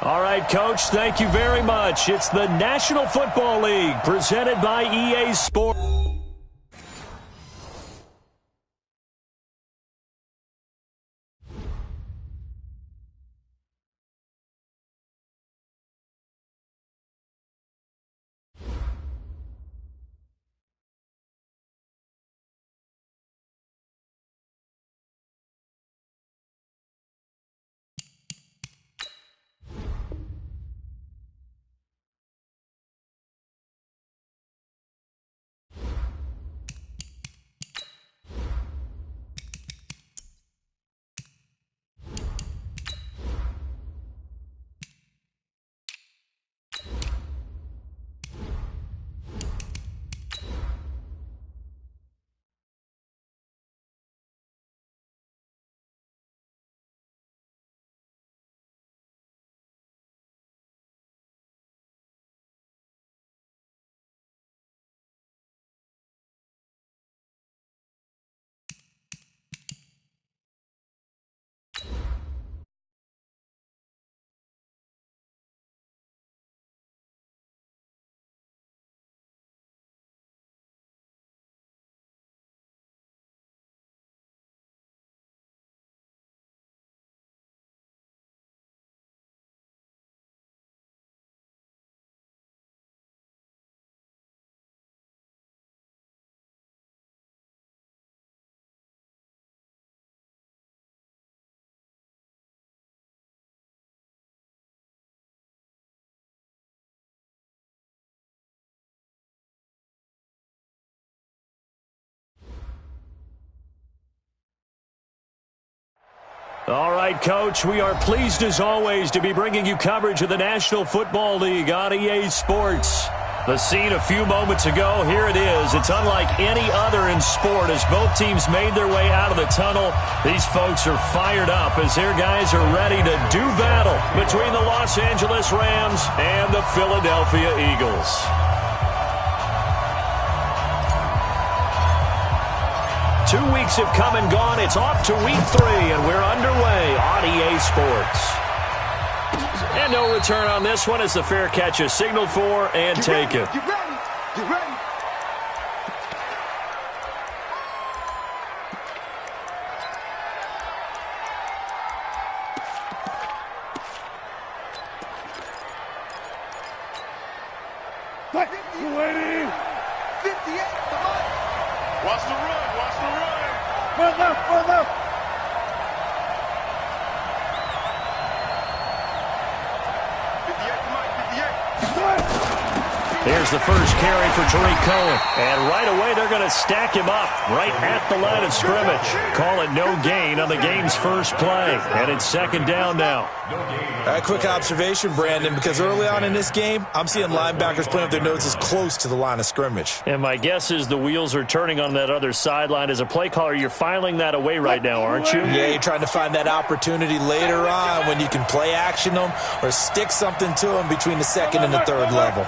All right, Coach, thank you very much. It's the National Football League presented by EA Sports. All right, Coach, we are pleased as always to be bringing you coverage of the National Football League on EA Sports. The scene a few moments ago, here it is. It's unlike any other in sport as both teams made their way out of the tunnel. These folks are fired up as their guys are ready to do battle between the Los Angeles Rams and the Philadelphia Eagles. Two weeks have come and gone. It's off to week 3, and we're underway on EA Sports. And no return on this one as the fair catch is signaled for and taken. Get ready. Get ready. Waiting. 58. Come on. Watch the run. Watch the run. Run left. Run left. Here's the first carry for Tariq Cohen. And right away, they're going to stack him up right at the line of scrimmage. Call it no gain on the game's first play. And it's second down now. A quick observation, Brandon, because early on in this game, I'm seeing linebackers playing with their noses close to the line of scrimmage. And my guess is the wheels are turning on that other sideline. As a play caller, you're filing that away right now, aren't you? Yeah, you're trying to find that opportunity later on when you can play action them or stick something to them between the second and the third level.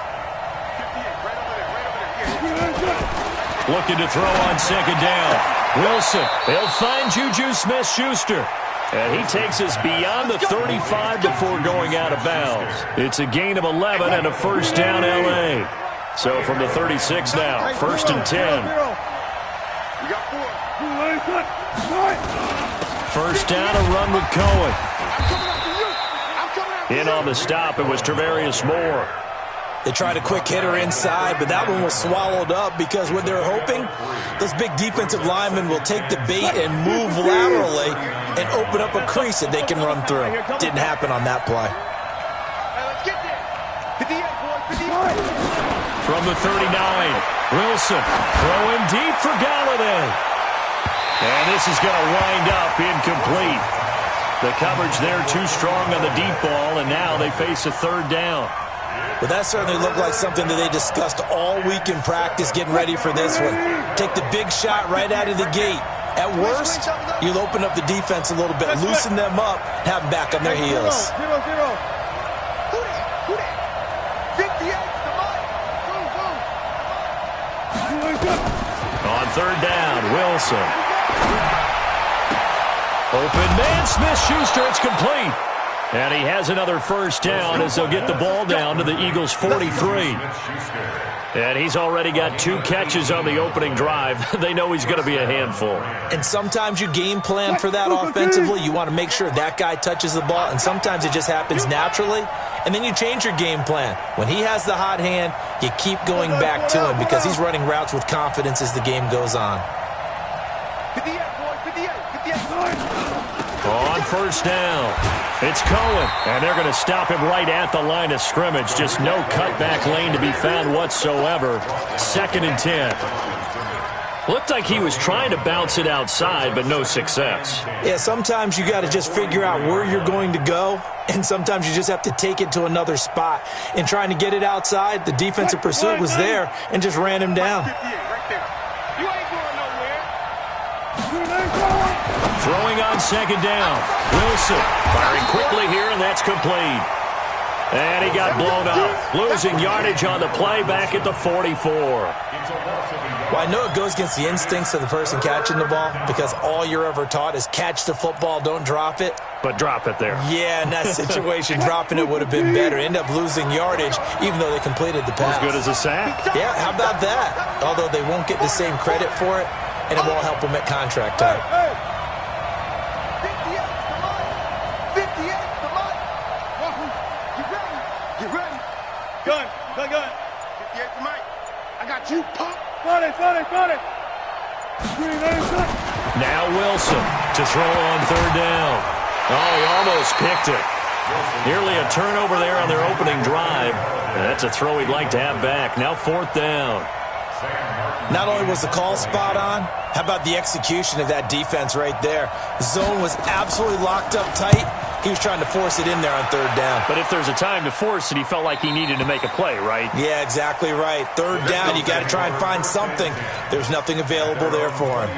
Looking to throw on second down. Wilson, they'll find Juju Smith-Schuster. And he takes us beyond the 35 before going out of bounds. It's a gain of 11 and a first down L.A. So from the 36 now, first and 10. First down, a run with Cohen. In on the stop, it was Travarius Moore. They tried a quick hitter inside, but that one was swallowed up because what they're hoping, those big defensive linemen will take the bait and move laterally and open up a crease that they can run through. Didn't happen on that play. From the 39, Wilson throwing deep for Galladay. And this is going to wind up incomplete. The coverage there too strong on the deep ball, and now they face a third down. But that certainly looked like something that they discussed all week in practice getting ready for this one. Take the big shot right out of the gate. At worst, you'll open up the defense a little bit, loosen them up, have them back on their heels. 0-0. Who that? 58. On third down, Wilson. Open man, Smith-Schuster, it's complete. And he has another first down as they'll get the ball down to the Eagles' 43. And he's already got 2 catches on the opening drive. They know he's going to be a handful. And sometimes you game plan for that offensively. You want to make sure that guy touches the ball, and sometimes it just happens naturally. And then you change your game plan. When he has the hot hand, you keep going back to him because he's running routes with confidence as the game goes on. 58, boy, 58, 58. On first down, it's Cohen, and they're going to stop him right at the line of scrimmage. Just no cutback lane to be found whatsoever. 2nd and 10. Looked like he was trying to bounce it outside, but no success. Yeah, sometimes you got to just figure out where you're going to go, and sometimes you just have to take it to another spot. In trying to get it outside, the defensive pursuit was there and just ran him down. 58, right there. You ain't going nowhere. Throwing on 2nd down. Wilson firing quickly here, and that's complete. And he got blown up. Losing yardage on the play back at the 44. Well, I know it goes against the instincts of the person catching the ball because all you're ever taught is catch the football, don't drop it. But drop it there. Yeah, in that situation, dropping it would have been better. End up losing yardage, even though they completed the pass. As good as a sack. Yeah, how about that? Although they won't get the same credit for it, and it won't help them at contract time. 58, come on. 58, come on. You ready? You ready? Gun. 58 for Mike. I got you, punk. Got it. Now Wilson to throw on 3rd down. Oh, he almost picked it. Nearly a turnover there on their opening drive. And that's a throw he'd like to have back. Now 4th down. Not only was the call spot on, how about the execution of that defense right there? The zone was absolutely locked up tight. He was trying to force it in there on 3rd down. But if there's a time to force it, he felt like he needed to make a play, right? Yeah, exactly right. 3rd down, you got to try and find something. There's nothing available there for him.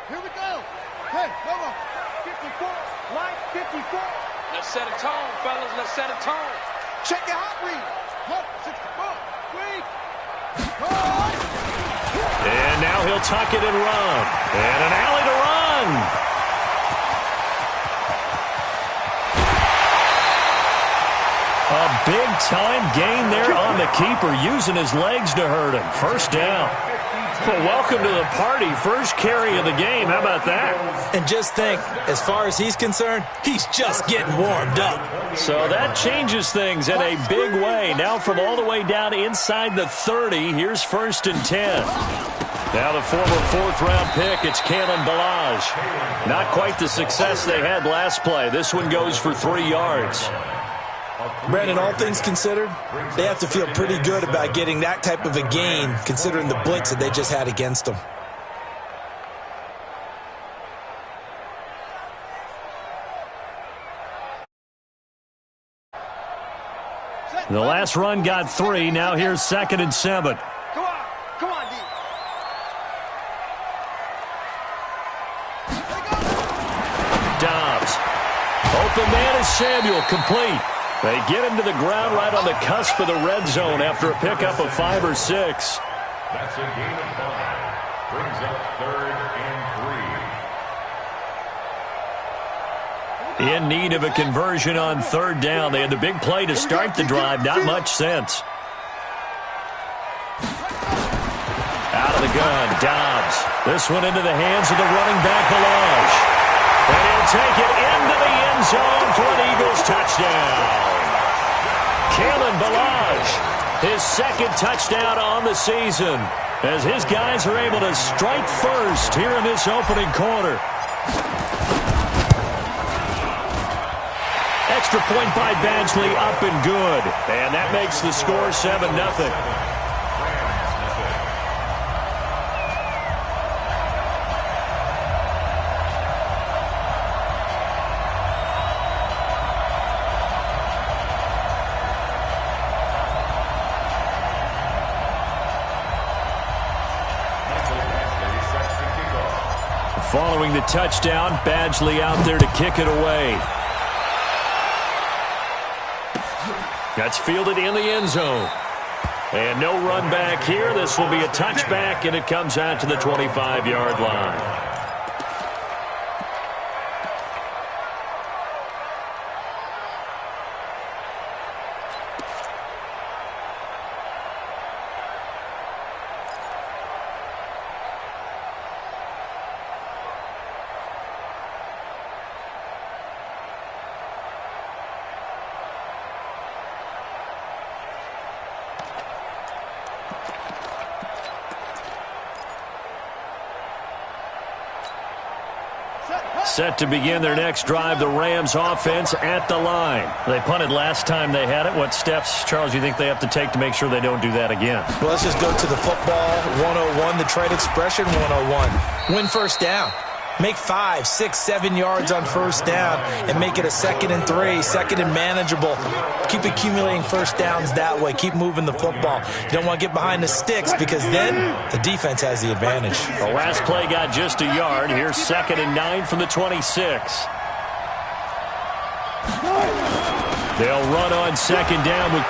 Here we go. Hey, come on. 54. Line 54. Let's set a tone, fellas. Let's set a tone. Check your hot read. 64. Read. And now he'll tuck it and run. And an alley to run. A big-time gain there on the keeper, using his legs to hurt him. First down. Well, welcome to the party. First carry of the game. How about that? And just think, as far as he's concerned, he's just getting warmed up. So that changes things in a big way. Now from all the way down inside the 30, here's 1st and 10. Now the former 4th-round pick, it's Kalen Ballage. Not quite the success they had last play. This one goes for 3 yards. Brandon, all things considered, they have to feel pretty good about getting that type of a gain, considering the blitz that they just had against them. The last run got 3. Now here's 2nd and 7. Come on, D. Dobbs. Open man is Samuel, complete. They get him to the ground right on the cusp of the red zone after a pickup of 5 or 6. That's a gain of 5. Brings up 3rd and 3. In need of a conversion on 3rd down. They had the big play to start the drive. Not much sense. Out of the gun, Dobbs. This one into the hands of the running back, Ballage. And he'll take it into the end zone for an Eagles touchdown. Kalen Ballage, his 2nd touchdown on the season, as his guys are able to strike first here in this opening quarter. Extra point by Badgley, up and good. And that makes the score 7-0. Following the touchdown, Badgley out there to kick it away. That's fielded in the end zone. And no run back here. This will be a touchback, and it comes out to the 25-yard line. Set to begin their next drive, the Rams offense at the line. They punted last time they had it. What steps, Charles, do you think they have to take to make sure they don't do that again? Well, let's just go to the football 101, the trade expression 101. Win first down. Make 5, 6, 7 yards on first down and make it a 2nd and 3, 2nd and manageable. Keep accumulating first downs that way. Keep moving the football. You don't want to get behind the sticks because then the defense has the advantage. The last play got just a yard. Here's 2nd and 9 from the 26. They'll run on 2nd down with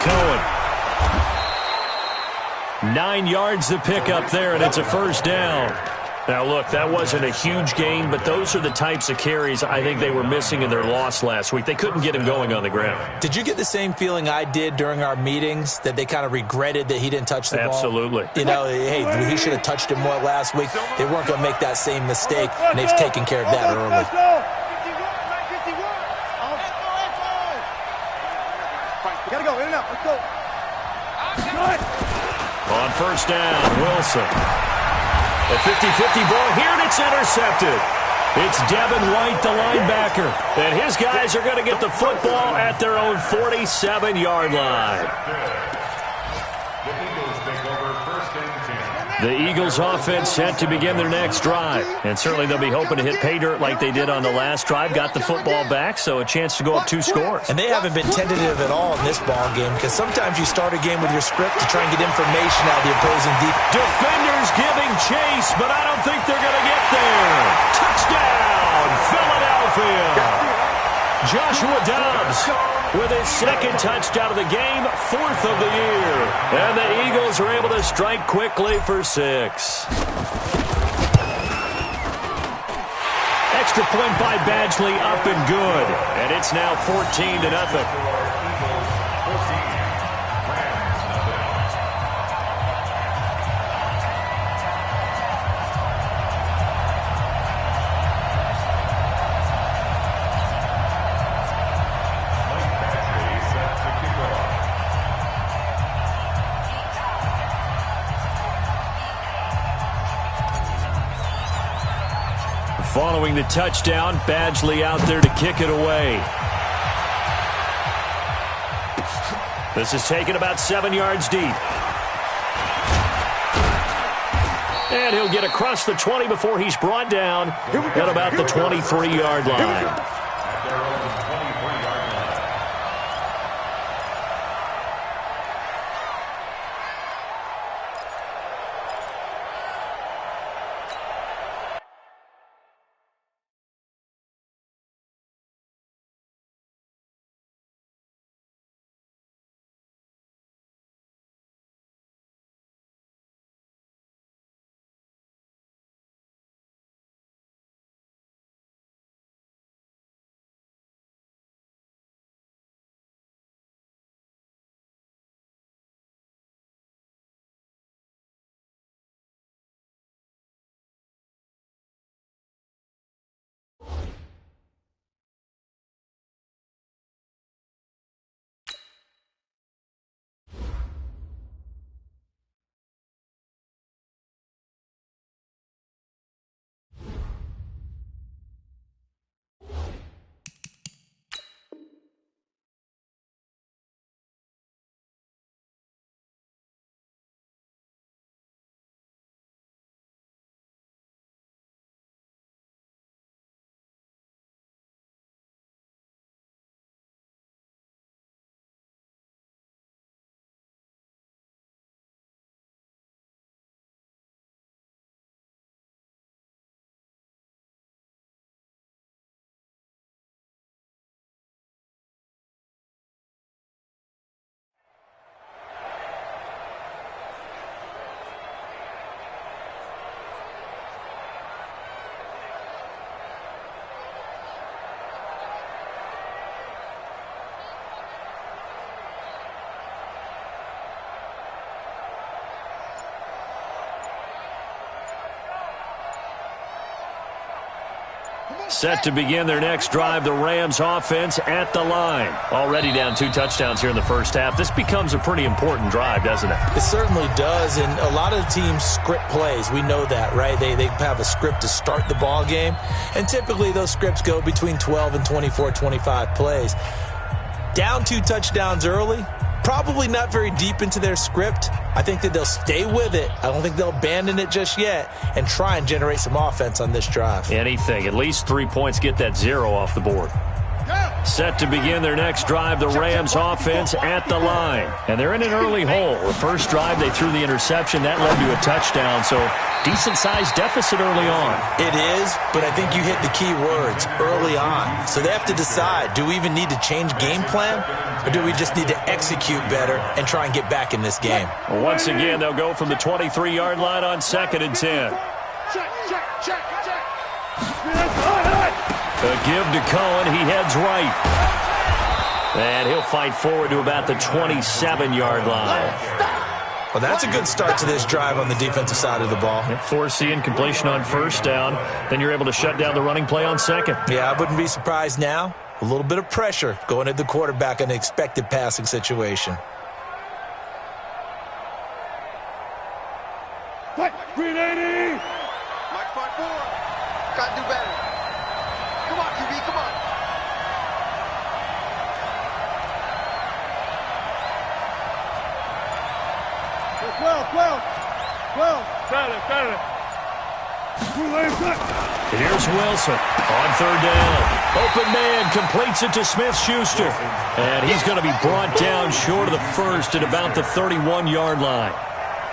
Cohen. 9 yards to pick up there, and it's a first down. Now, look, that wasn't a huge gain, but those are the types of carries I think they were missing in their loss last week. They couldn't get him going on the ground. Did you get the same feeling I did during our meetings, that they kind of regretted that he didn't touch the ball? Absolutely. You know, hey, he should have touched it more last week. They weren't going to make that same mistake, and they've taken care of that early. Gotta go, in and out, let's go. On first down, Wilson. A 50-50 ball here, and it's intercepted. It's Devin White, the linebacker. And his guys are going to get the football at their own 47-yard line. The Eagles offense set to begin their next drive. And certainly they'll be hoping to hit pay dirt like they did on the last drive. Got the football back, so a chance to go up 2 scores. And they haven't been tentative at all in this ball game, because sometimes you start a game with your script to try and get information out of the opposing defense. Defenders giving chase, but I don't think they're going to get there. Touchdown, Philadelphia. Joshua Dobbs with his 2nd touchdown of the game, 4th of the year. And the Eagles are able to strike quickly for 6. Extra point by Badgley, up and good. And it's now 14-0. Following the touchdown, Badgley out there to kick it away. This is taken about 7 yards deep. And he'll get across the 20 before he's brought down at about the 23-yard line. Set to begin their next drive, the Rams offense at the line. Already down 2 touchdowns here in the first half. This becomes a pretty important drive, doesn't it? It certainly does, and a lot of the teams script plays. We know that, right? They have a script to start the ball game, and typically those scripts go between 12 and 24, 25 plays. Down 2 touchdowns early, probably not very deep into their script. I think that they'll stay with it. I don't think they'll abandon it just yet and try and generate some offense on this drive. Anything. At least 3 points, get that 0 off the board. Set to begin their next drive, the Rams offense at the line. And they're in an early hole. The first drive, they threw the interception. That led to a touchdown, so decent-sized deficit early on. It is, but I think you hit the key words, early on. So they have to decide, do we even need to change game plan, or do we just need to execute better and try and get back in this game? Well, once again, they'll go from the 23-yard line on 2nd and 10. A give to Cohen. He heads right. And he'll fight forward to about the 27-yard line. Well, that's a good start to this drive on the defensive side of the ball. Forcing incompletion on first down. Then you're able to shut down the running play on second. Yeah, I wouldn't be surprised now. A little bit of pressure going at the quarterback in an expected passing situation. What? 380! Mike 5-4. Gotta do better. Come on, QB, come on. Well. Got it. Here's Wilson on 3rd down. Open man completes it to Smith-Schuster. And he's going to be brought down short of the first at about the 31-yard line.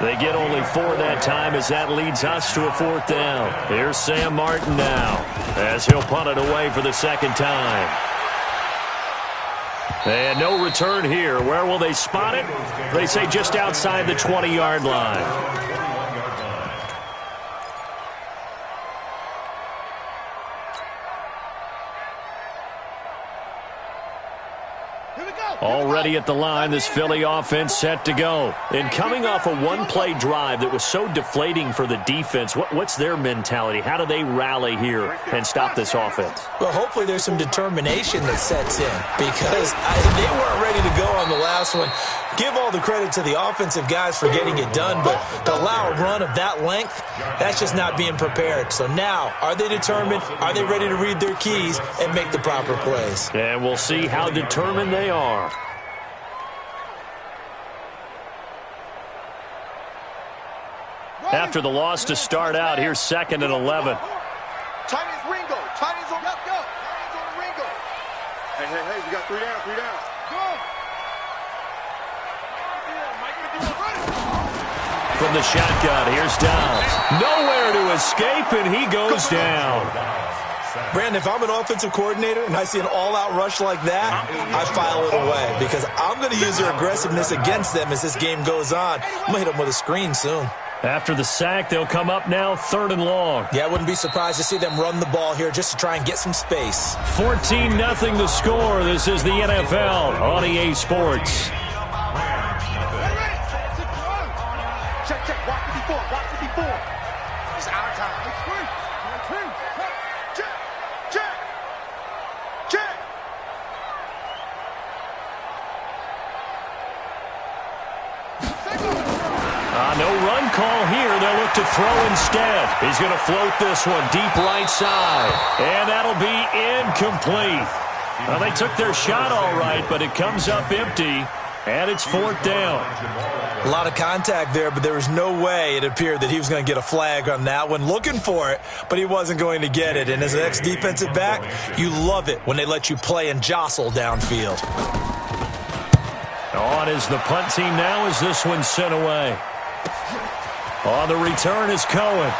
They get only 4 that time as that leads us to a 4th down. Here's Sam Martin now as he'll punt it away for the 2nd time. And no return here. Where will they spot it? They say just outside the 20-yard line. Already at the line, this Philly offense set to go. And coming off a one-play drive that was so deflating for the defense, what's their mentality? How do they rally here and stop this offense? Well, hopefully there's some determination that sets in because they weren't ready to go on the last one. Give all the credit to the offensive guys for getting it done, but to allow a run of that length, that's just not being prepared. So now, are they determined? Are they ready to read their keys and make the proper plays? And we'll see how determined they are. After the loss to start out, here's 2nd and 11. Chinese Ringo. Chinese on the Ringo. Hey, we got 3 down. Go. From the shotgun, here's Downs. Nowhere to escape, and he goes down. Brandon, if I'm an offensive coordinator and I see an all-out rush like that, I file it away because I'm going to use their aggressiveness against them as this game goes on. I'm going to hit them with a screen soon. After the sack, they'll come up now 3rd and long. Yeah, I wouldn't be surprised to see them run the ball here just to try and get some space. 14-0 the score. This is the NFL on EA Sports. Check. Watch the before. It's our time. Check. No run call here. They'll look to throw instead. He's going to float this one deep right side. And that'll be incomplete. Well, they took their shot all right, but it comes up empty. And it's 4th down. A lot of contact there, but there was no way it appeared that he was going to get a flag on that one. Looking for it, but he wasn't going to get it. And as an ex-defensive back, you love it when they let you play and jostle downfield. On is the punt team now as this one's sent away. On the return is Cohen.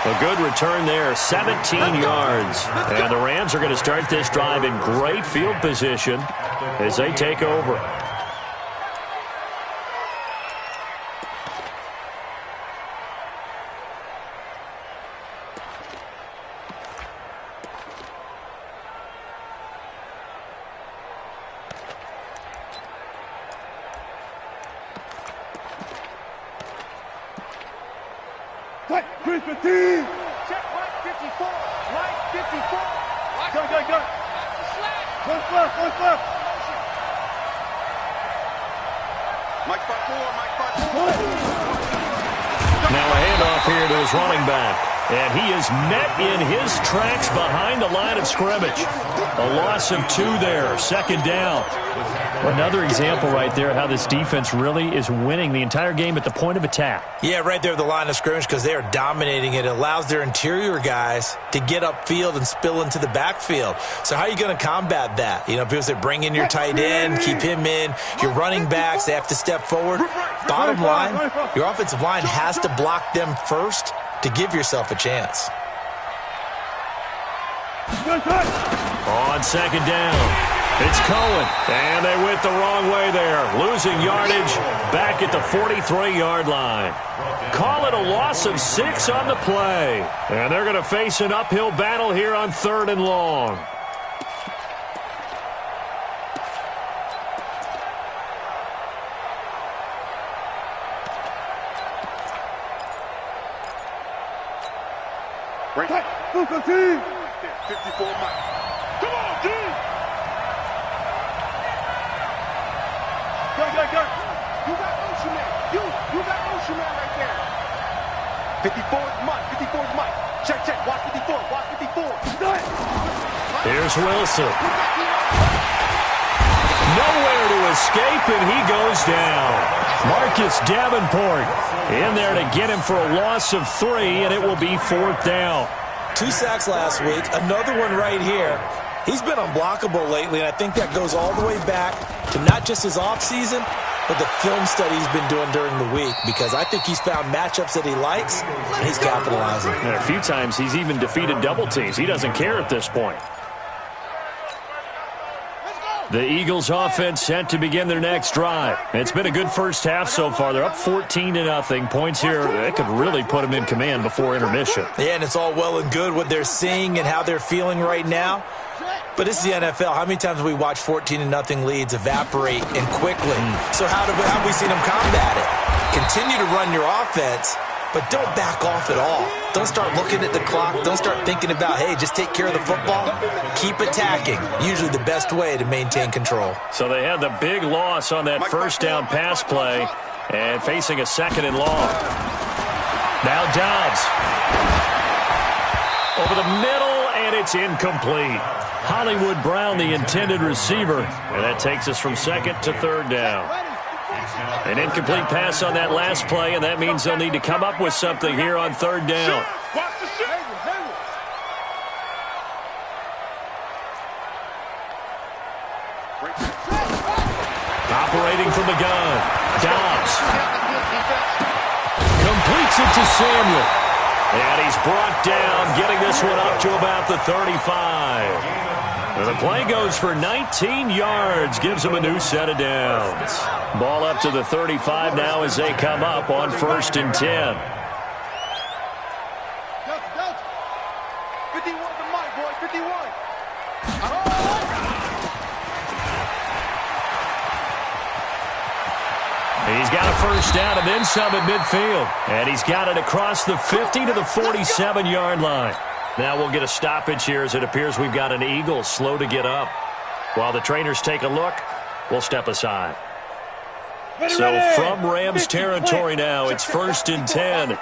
A good return there, 17 yards. And the Rams are going to start this drive in great field position as they take over. Right, 315. Check right 54. Right 54. Go. One left. Mike 5-4. Now a handoff here to his running back. And he is met in his tracks behind the line of scrimmage. A loss of 2 there, second down. Another example right there how this defense really is winning the entire game at the point of attack. Yeah, right there at the line of scrimmage because they are dominating it. It allows their interior guys to get upfield and spill into the backfield. So how are you going to combat that? You know, people say bring in your tight end, keep him in. Your running backs, they have to step forward. Bottom line, your offensive line has to block them first to give yourself a chance. On second down. It's Cohen, and they went the wrong way there. Losing yardage back at the 43-yard line. Call it a loss of 6 on the play. And they're going to face an uphill battle here on 3rd and long. Right. 215. 54 Mike. Come on, G. Go. You got Ocean Man. You got Ocean Man right there. 54 is Mike. Check. Watch 54. Here's Wilson. Nowhere to escape, and he goes down. Marcus Davenport in there to get him for a loss of 3, and it will be 4th down. 2 sacks last week, another one right here. He's been unblockable lately, and I think that goes all the way back to not just his offseason, but the film study he's been doing during the week, because I think he's found matchups that he likes, and he's capitalizing. And a few times he's even defeated double teams. He doesn't care at this point. The Eagles offense set to begin their next drive. It's been a good first half so far. They're up 14-0. Points here, they could really put them in command before intermission. Yeah, and it's all well and good what they're seeing and how they're feeling right now. But this is the NFL. How many times have we watched 14-0 leads evaporate and quickly? So how have we seen them combat it? Continue to run your offense, but don't back off at all. Don't start looking at the clock. Don't start thinking about, hey, just take care of the football. Keep attacking. Usually the best way to maintain control. So they had the big loss on that first down pass play and facing a 2nd and long. Now Dobbs. Over the middle, and it's incomplete. Hollywood Brown, the intended receiver, and that takes us from 2nd to 3rd down. An incomplete pass on that last play, and that means they'll need to come up with something here on 3rd down. Operating from the gun, Dobbs completes it to Samuel. And he's brought down, getting this one up to about the 35. And the play goes for 19 yards, gives them a new set of downs. Ball up to the 35 now as they come up on 1st and 10. 51 to Mike, boys, 51. He's got a first down and then some at midfield. And he's got it across the 50 to the 47-yard line. Now we'll get a stoppage here as it appears we've got an Eagle slow to get up. While the trainers take a look, we'll step aside. So from Rams territory now, it's 1st and 10.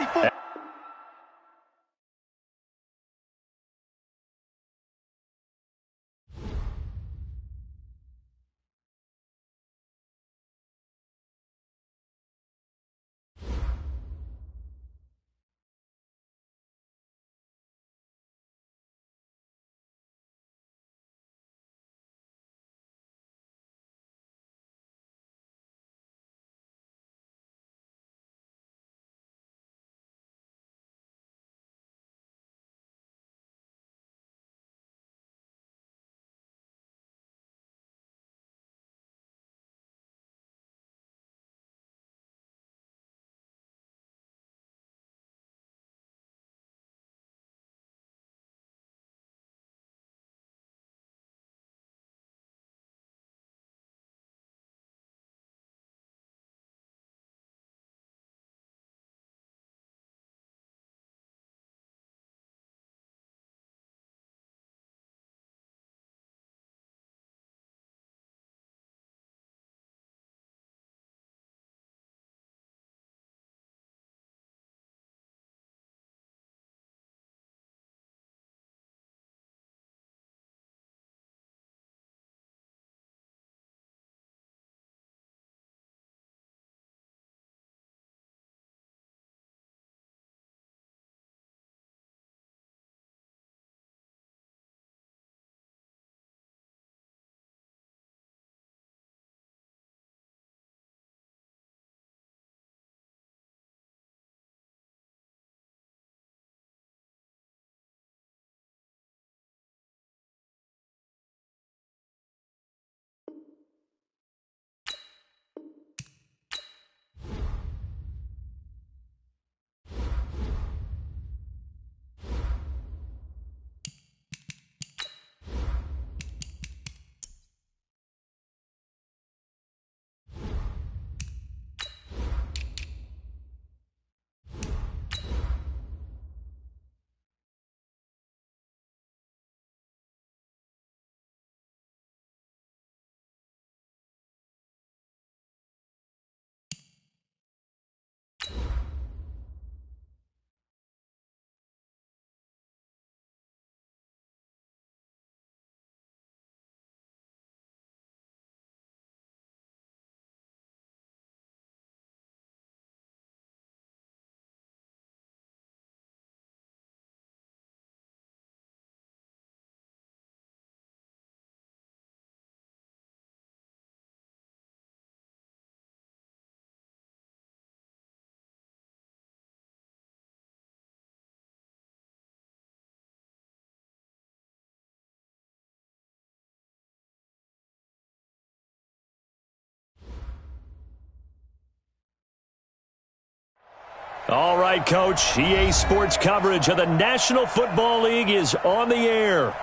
All right, Coach. EA Sports coverage of the National Football League is on the air.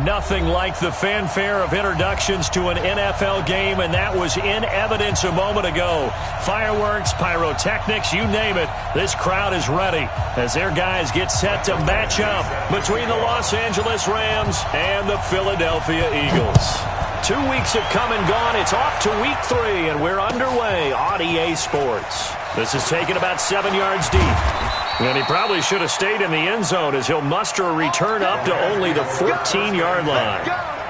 Nothing like the fanfare of introductions to an NFL game, and that was in evidence a moment ago. Fireworks, pyrotechnics, you name it. This crowd is ready as their guys get set to match up between the Los Angeles Rams and the Philadelphia Eagles. 2 weeks have come and gone. It's off to week 3, and we're underway on EA Sports. This is taken about 7 yards deep. And he probably should have stayed in the end zone as he'll muster a return up to only the 14-yard line.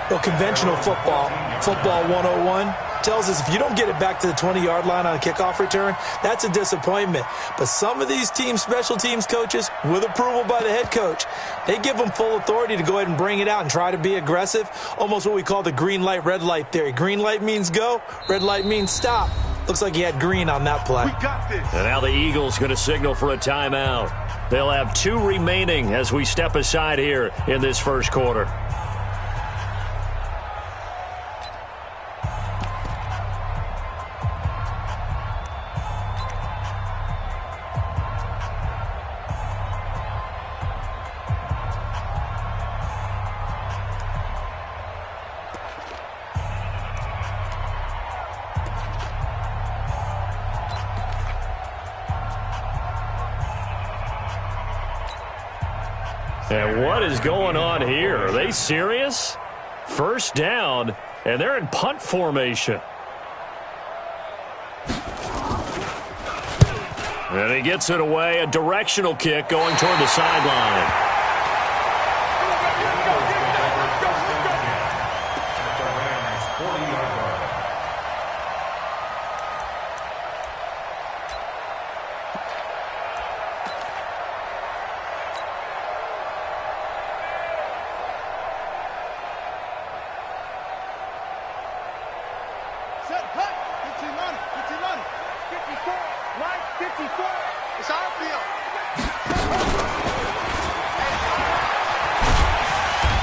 Well, conventional football 101, tells us if you don't get it back to the 20-yard line on a kickoff return, that's a disappointment. But some of these teams, special teams coaches, with approval by the head coach, they give them full authority to go ahead and bring it out and try to be aggressive, almost what we call the green light, red light theory. Green light means go, red light means stop. Looks like he had green on that play. We got this. And now the Eagles going to signal for a timeout. They'll have 2 remaining as we step aside here in this first quarter. And what is going on here? Are they serious? First down, and they're in punt formation. And he gets it away, a directional kick going toward the sideline.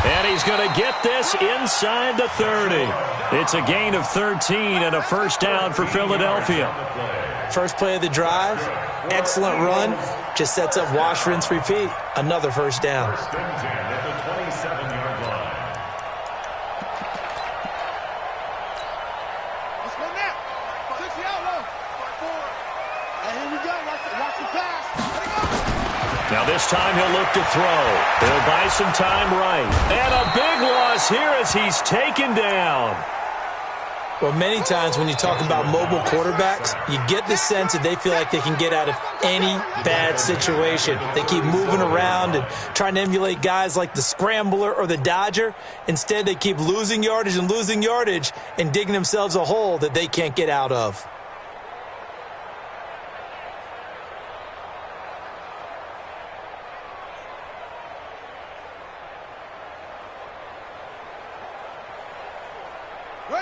And he's going to get this inside the 30. It's a gain of 13 and a first down for Philadelphia. First play of the drive, excellent run, just sets up wash, rinse, repeat. Another first down. Now this time he'll look to throw. He'll buy some time right. And a big loss here as he's taken down. Well, many times when you talk about mobile quarterbacks, you get the sense that they feel like they can get out of any bad situation. They keep moving around and trying to emulate guys like the Scrambler or the Dodger. Instead, they keep losing yardage and digging themselves a hole that they can't get out of.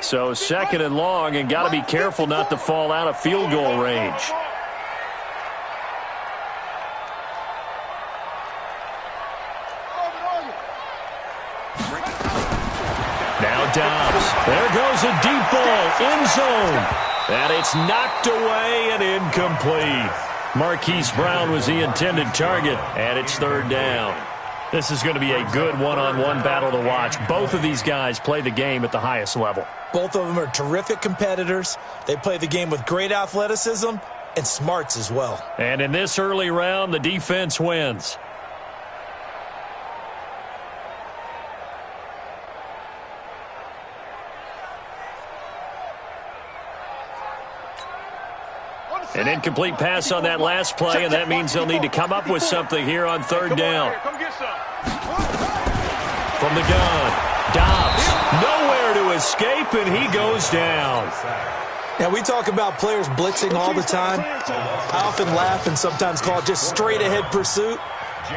So second and long, and got to be careful not to fall out of field goal range. Now Dobbs. There goes a deep ball, end zone. And it's knocked away and incomplete. Marquise Brown was the intended target, and it's third down. This is going to be a good one-on-one battle to watch. Both of these guys play the game at the highest level. Both of them are terrific competitors. They play the game with great athleticism and smarts as well. And in this early round, the defense wins. An incomplete pass on that last play, and that means they'll need to come up with something here on third down. From the gun, Dobbs, nowhere to escape, and he goes down. Now, we talk about players blitzing all the time. I often laugh and sometimes call it just straight-ahead pursuit.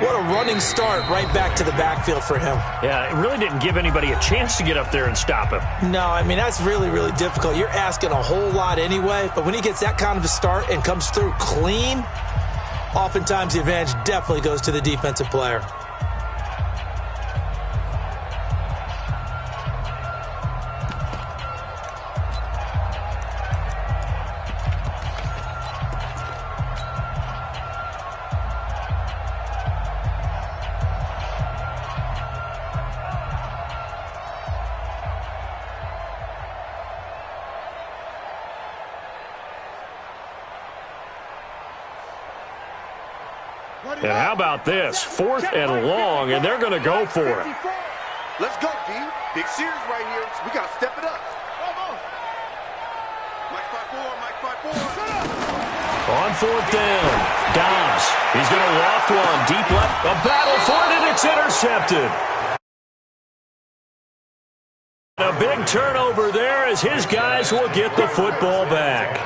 What a running start right back to the backfield for him. Yeah, it really didn't give anybody a chance to get up there and stop him. No, I mean, that's really, really difficult. You're asking a whole lot anyway, but when he gets that kind of a start and comes through clean, oftentimes the advantage definitely goes to the defensive player. And how about this? 4th and long, and they're going to go for it. Let's go, D. Big series right here. We got to step it up. Mike 5-4, Mike 5-4. On 4th down, Dobbs. He's going to loft one deep left. A battle for it, and it's intercepted. A big turnover there as his guys will get the football back.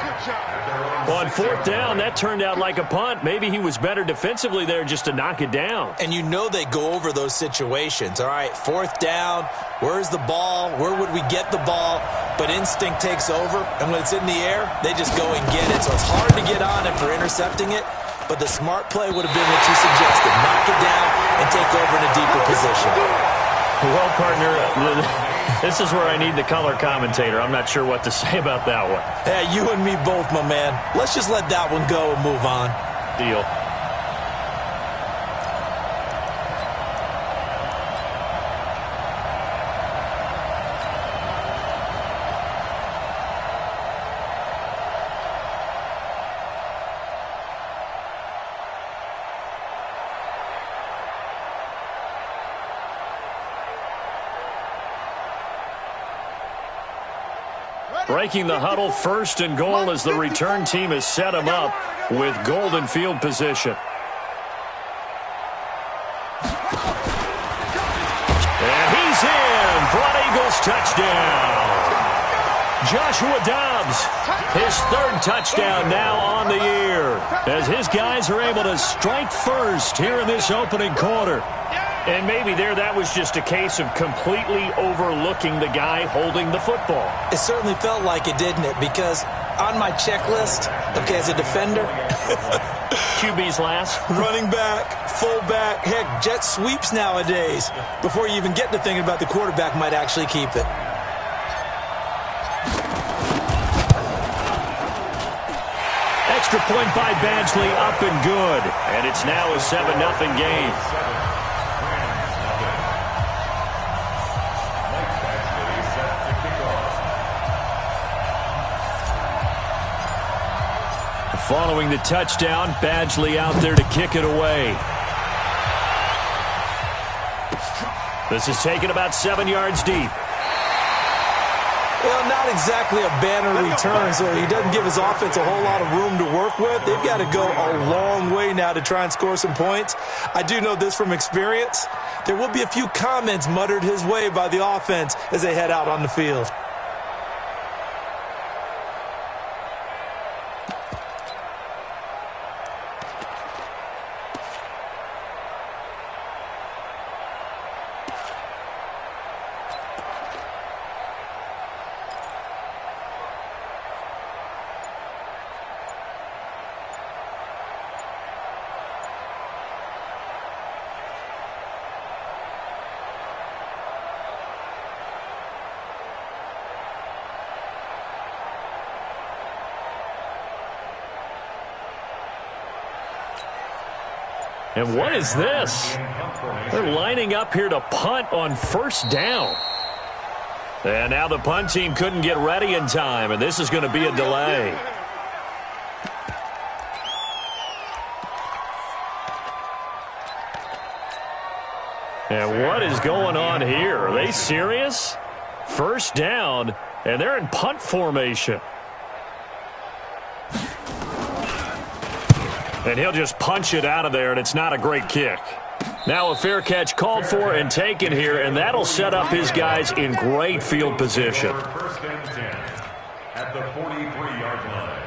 On 4th down, that turned out like a punt. Maybe he was better defensively there just to knock it down. And you know they go over those situations. All right, 4th down, where's the ball? Where would we get the ball? But instinct takes over, and when it's in the air, they just go and get it. So it's hard to get on it for intercepting it, but the smart play would have been what you suggested. Knock it down and take over in a deeper position. Well, partner, this is where I need the color commentator. I'm not sure what to say about that one. Yeah, you and me both, my man. Let's just let that one go and move on. Deal. Breaking the huddle, 1st and goal as the return team has set him up with golden field position. And he's in for an Eagles touchdown. Joshua Dobbs, his 3rd touchdown now on the year as his guys are able to strike first here in this opening quarter. And maybe that was just a case of completely overlooking the guy holding the football. It certainly felt like it, didn't it? Because on my checklist, okay, as a defender, QB's last. Running back, fullback, heck, jet sweeps nowadays. Before you even get to thinking about the quarterback might actually keep it. Extra point by Badgley, up and good. And it's now a 7-0 game. Following the touchdown, Badgley out there to kick it away. This is taken about 7 yards deep. Well, not exactly a banner return, so he doesn't give his offense a whole lot of room to work with. They've got to go a long way now to try and score some points. I do know this from experience. There will be a few comments muttered his way by the offense as they head out on the field. And what is this? They're lining up here to punt on 1st down. And now the punt team couldn't get ready in time, and this is going to be a delay. And what is going on here? Are they serious? 1st down, and they're in punt formation. And he'll just punch it out of there, and it's not a great kick. Now a fair catch called for and taken here, and that'll set up his guys in great field position. 1st and 10 at the 43-yard line.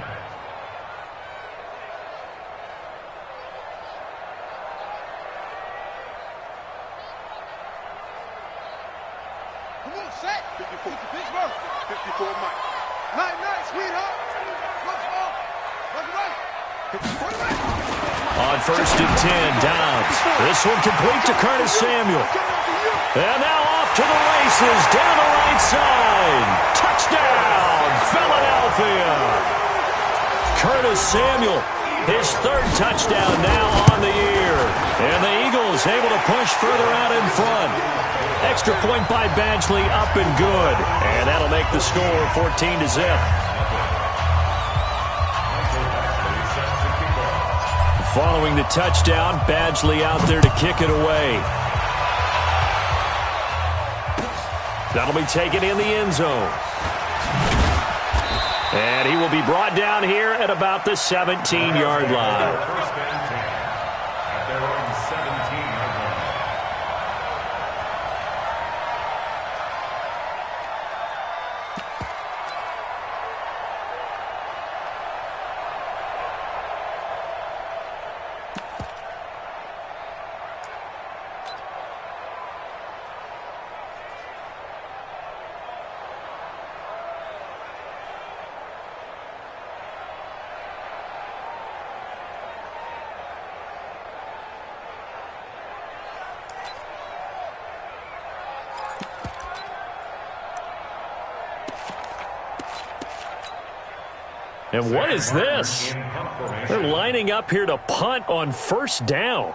Come on, set. 54 Pittsburgh. 54 Mike. Night, sweetheart. Let's go. Let's right. 54 Mike. On 1st and 10, Dobbs. This one complete to Curtis Samuel. And now off to the races down the right side. Touchdown, Philadelphia. Curtis Samuel, his 3rd touchdown now on the year. And the Eagles able to push further out in front. Extra point by Badgley, up and good. And that'll make the score 14-0. Following the touchdown, Badgley out there to kick it away. That'll be taken in the end zone. And he will be brought down here at about the 17-yard line. First and 10 at their own 17-yard line. And what is this? They're lining up here to punt on first down.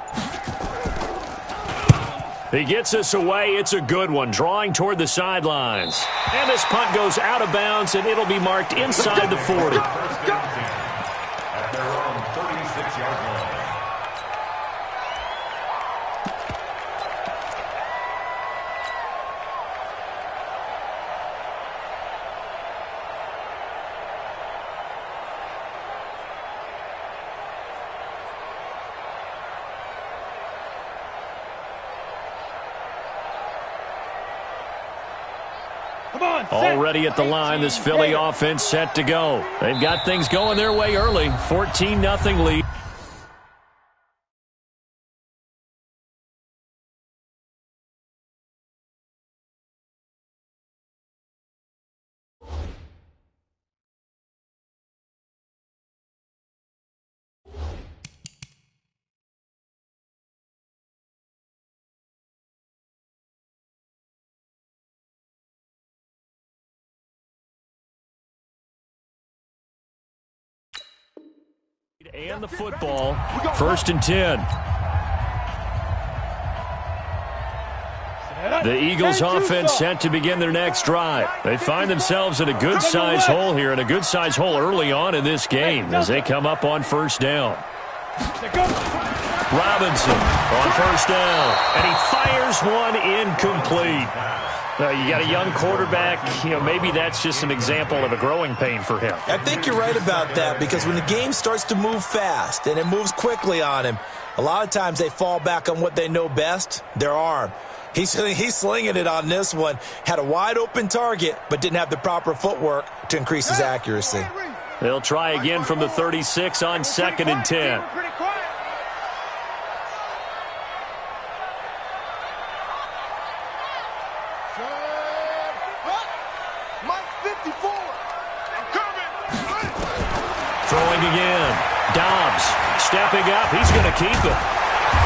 He gets this away. It's a good one, drawing toward the sidelines. And this punt goes out of bounds, and it'll be marked inside the 40. At their own 36-yard line. Already at the line, this Philly offense set to go. They've got things going their way early. 14-0 lead. And the football, first and 10. The Eagles offense set to begin their next drive. They find themselves in a good-sized hole here, and a good-sized hole early on in this game as they come up on first down. Robinson on first down, and he fires one incomplete. You got a young quarterback, maybe that's just an example of a growing pain for him. I think you're right about that, because when the game starts to move fast and it moves quickly on him, a lot of times they fall back on what they know best, their arm. He's slinging it on this one. Had a wide-open target, but didn't have the proper footwork to increase his accuracy. They'll try again from the 36 on second and 10. Throwing again. Dobbs stepping up. He's going to keep it.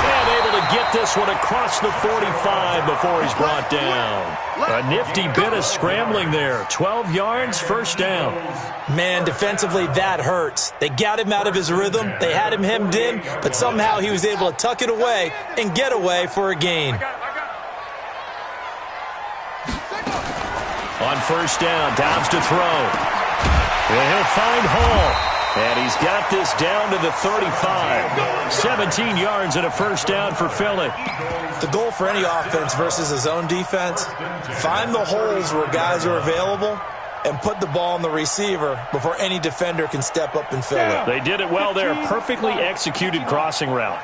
And able to get this one across the 45 before he's brought down. A nifty bit of scrambling there. 12 yards, first down. Man, defensively, that hurts. They got him out of his rhythm. They had him hemmed in, but somehow he was able to tuck it away and get away for a gain. On first down, Dobbs to throw. And he'll find Hall. And he's got this down to the 35. 17 yards and a first down for Philly. The goal for any offense versus a zone defense, find the holes where guys are available and put the ball on the receiver before any defender can step up and fill it. They did it well there. Perfectly executed crossing route.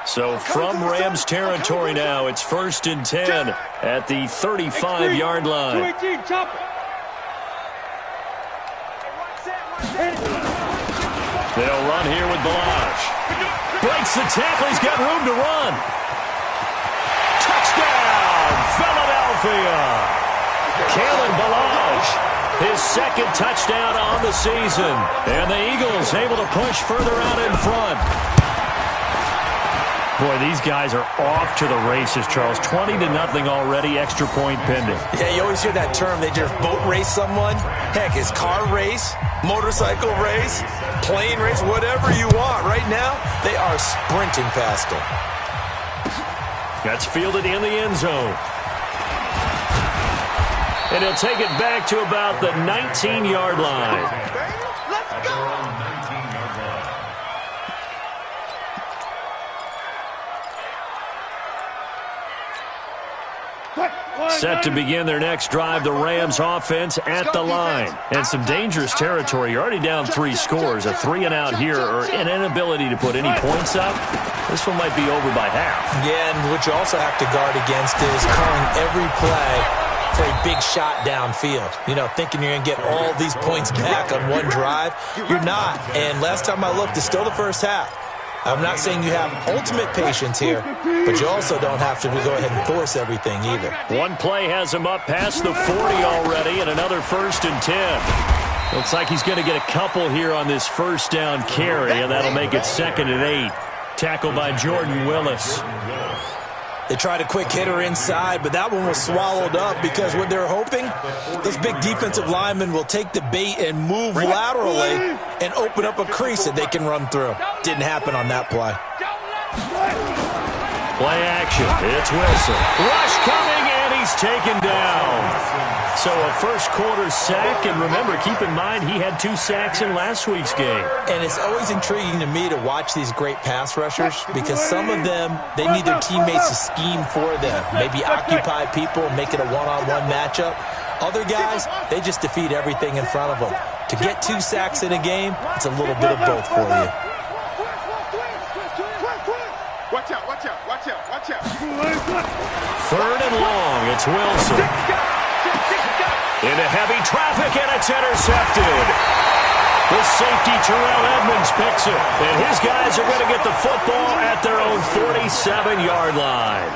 So from Rams territory now, it's first and 10 at the 35-yard line. They'll run here with Balaj. Breaks the tackle. He's got room to run. Touchdown, Philadelphia. Kalen Balaj, his second touchdown on the season. And the Eagles able to push further out in front. Boy, these guys are off to the races, Charles. 20-0 already, extra point pending. Yeah, you always hear that term. They just boat race someone. Heck, it's car race, motorcycle race, plane race, whatever you want. Right now, they are sprinting past them. That's fielded in the end zone. And he'll take it back to about the 19-yard line. Set to begin their next drive, the Rams offense at the line. And some dangerous territory. You're already down 3 scores. A 3-and-out here or an inability to put any points up. This one might be over by half. Yeah, and what you also have to guard against is calling every play for a big shot downfield. You know, thinking you're going to get all these points back on one drive. You're not. And last time I looked, it's still the first half. I'm not saying you have ultimate patience here, but you also don't have to go ahead and force everything either. One play has him up past the 40 already, and another 1st and 10. Looks like he's going to get a couple here on this first down carry, and that'll make it 2nd and 8. Tackled by Jordan Willis. They tried a quick hitter inside, but that one was swallowed up because what they're hoping, those big defensive linemen will take the bait and move laterally and open up a crease that they can run through. Didn't happen on that play. Play action. It's Wilson. Rush coming, and he's taken down. So a first-quarter sack, and remember, keep in mind, he had 2 sacks in last week's game. And it's always intriguing to me to watch these great pass rushers because some of them, they need their teammates to scheme for them, maybe occupy people, make it a one-on-one matchup. Other guys, they just defeat everything in front of them. To get 2 sacks in a game, it's a little bit of both for you. Watch out, watch out, watch out, watch out. 3rd and long, it's Wilson. Into heavy traffic, and it's intercepted. The safety, Terrell Edmonds, picks it. And his guys are going to get the football at their own 47-yard line.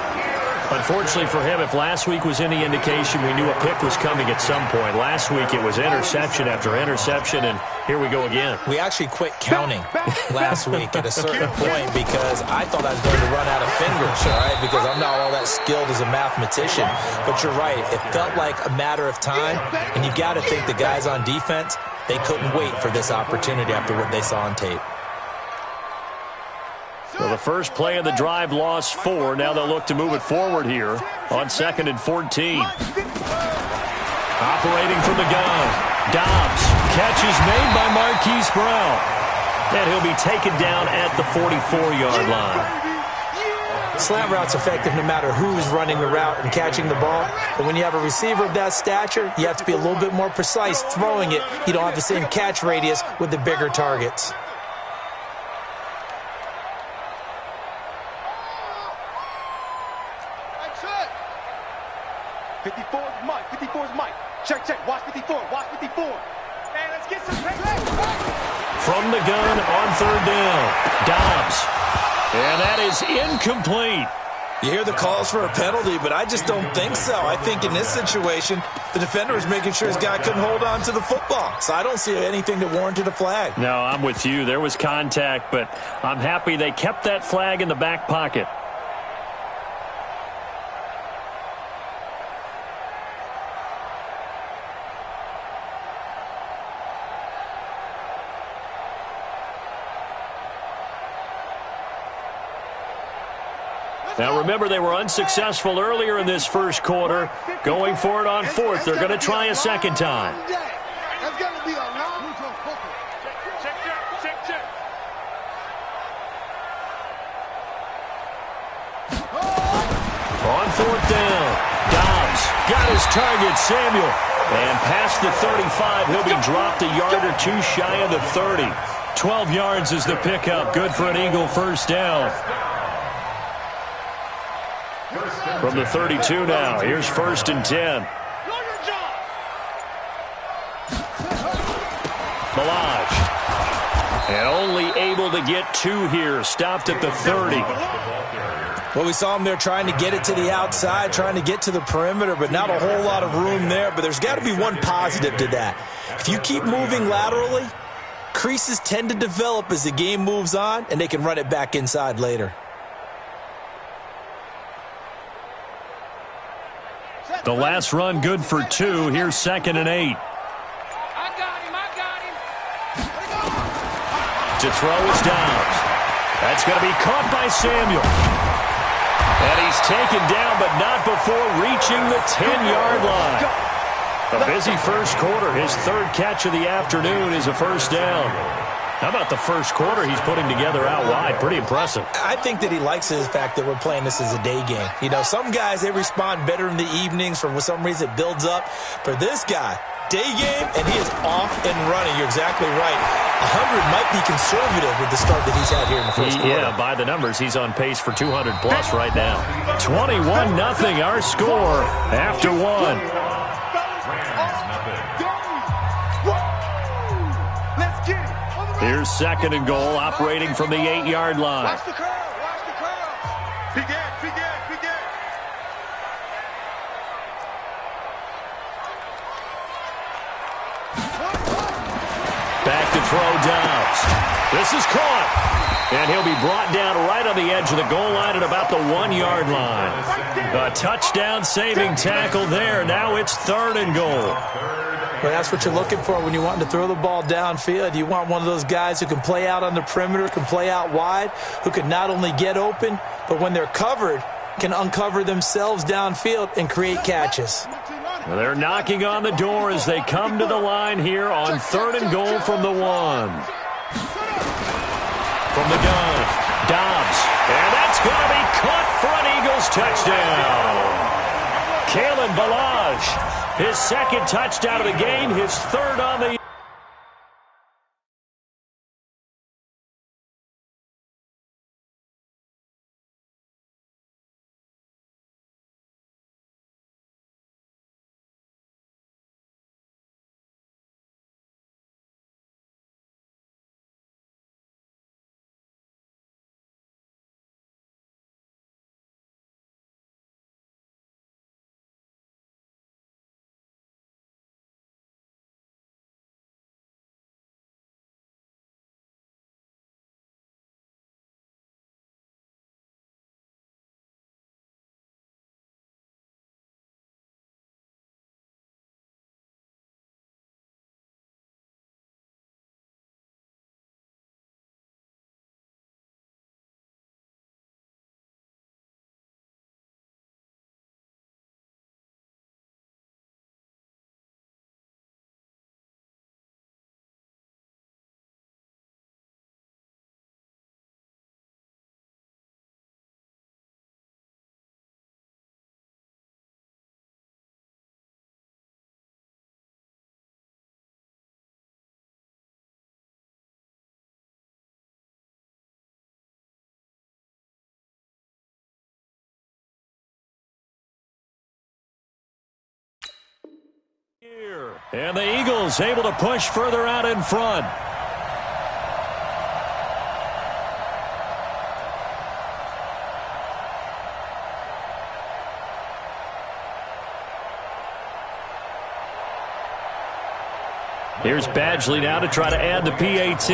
Unfortunately for him, if last week was any indication, we knew a pick was coming at some point. Last week it was interception after interception, and here we go again. We actually quit counting last week at a certain point because I thought I was going to run out of fingers, all right, because I'm not all that skilled as a mathematician. But you're right. It felt like a matter of time, and you've got to think the guys on defense, they couldn't wait for this opportunity after what they saw on tape. So the first play of the drive lost 4. Now they'll look to move it forward here on 2nd and 14. Operating from the gun. Dobbs. Catch is made by Marquise Brown. And he'll be taken down at the 44-yard line. Slant route's effective no matter who's running the route and catching the ball. But when you have a receiver of that stature, you have to be a little bit more precise throwing it. You don't have the same catch radius with the bigger targets. Check, check. Watch 54. Watch 54. Man, let's get some From the gun on 3rd down. Dobbs. And that is incomplete. You hear the calls for a penalty, but I just don't think so. I think in this situation, the defender was making sure his guy couldn't hold on to the football. So I don't see anything that warranted a flag. No, I'm with you. There was contact, but I'm happy they kept that flag in the back pocket. Now, remember, they were unsuccessful earlier in this first quarter. Going for it on 4th. They're going to try a second time. That's going to be a long check. On 4th down, Dobbs got his target, Samuel. And past the 35, he'll be dropped a yard or 2 shy of the 30. 12 yards is the pickup. Good for an Eagle first down. From the 32 now, here's 1st and 10. Malage. And only able to get 2 here. Stopped at the 30. Well, we saw him there trying to get it to the outside, trying to get to the perimeter, but not a whole lot of room there. But there's got to be one positive to that. If you keep moving laterally, creases tend to develop as the game moves on, and they can run it back inside later. The last run good for 2. Here's 2nd and 8. I got him. To throw is Dobbs. That's going to be caught by Samuel. And he's taken down, but not before reaching the 10-yard line. A busy first quarter. His 3rd catch of the afternoon is a first down. How about the first quarter he's putting together out wide? Pretty impressive. I think that he likes the fact that we're playing this as a day game. You know, some guys, they respond better in the evenings. For some reason, it builds up. For this guy, day game, and he is off and running. You're exactly right. 100 might be conservative with the start that he's had here in the first quarter. Yeah, by the numbers, he's on pace for 200-plus right now. 21-0 our score after one. Here's second and goal, operating from the 8-yard line. Watch the curl. Watch the curl. Begin. Back to throw Dobbs. This is caught. And he'll be brought down right on the edge of the goal line at about the 1-yard line. A touchdown-saving tackle there. Now it's third and goal. Well, that's what you're looking for when you want to throw the ball downfield. You want one of those guys who can play out on the perimeter, can play out wide, who can not only get open, but when they're covered, can uncover themselves downfield and create catches. Well, they're knocking on the door as they come to the line here on third and goal from the 1. From the gun, Dobbs. And that's going to be caught for an Eagles touchdown. Kalen Ballage. His second touchdown of the game, his third on the... And the Eagles able to push further out in front. Here's Badgley now to try to add the PAT.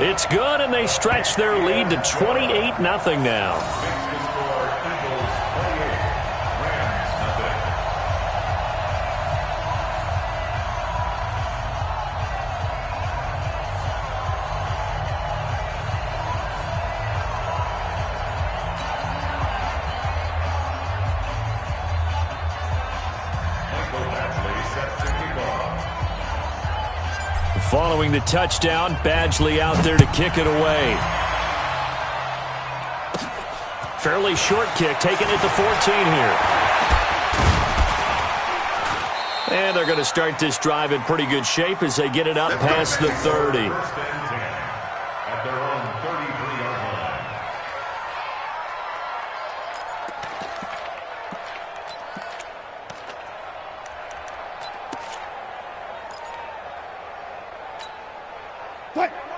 It's good, and they stretch their lead to 28-0 now. Following the touchdown, Badgley out there to kick it away. Fairly short kick, taking it to 14 here. And they're going to start this drive in pretty good shape as they get it up past the 30. At their own 33-yard line.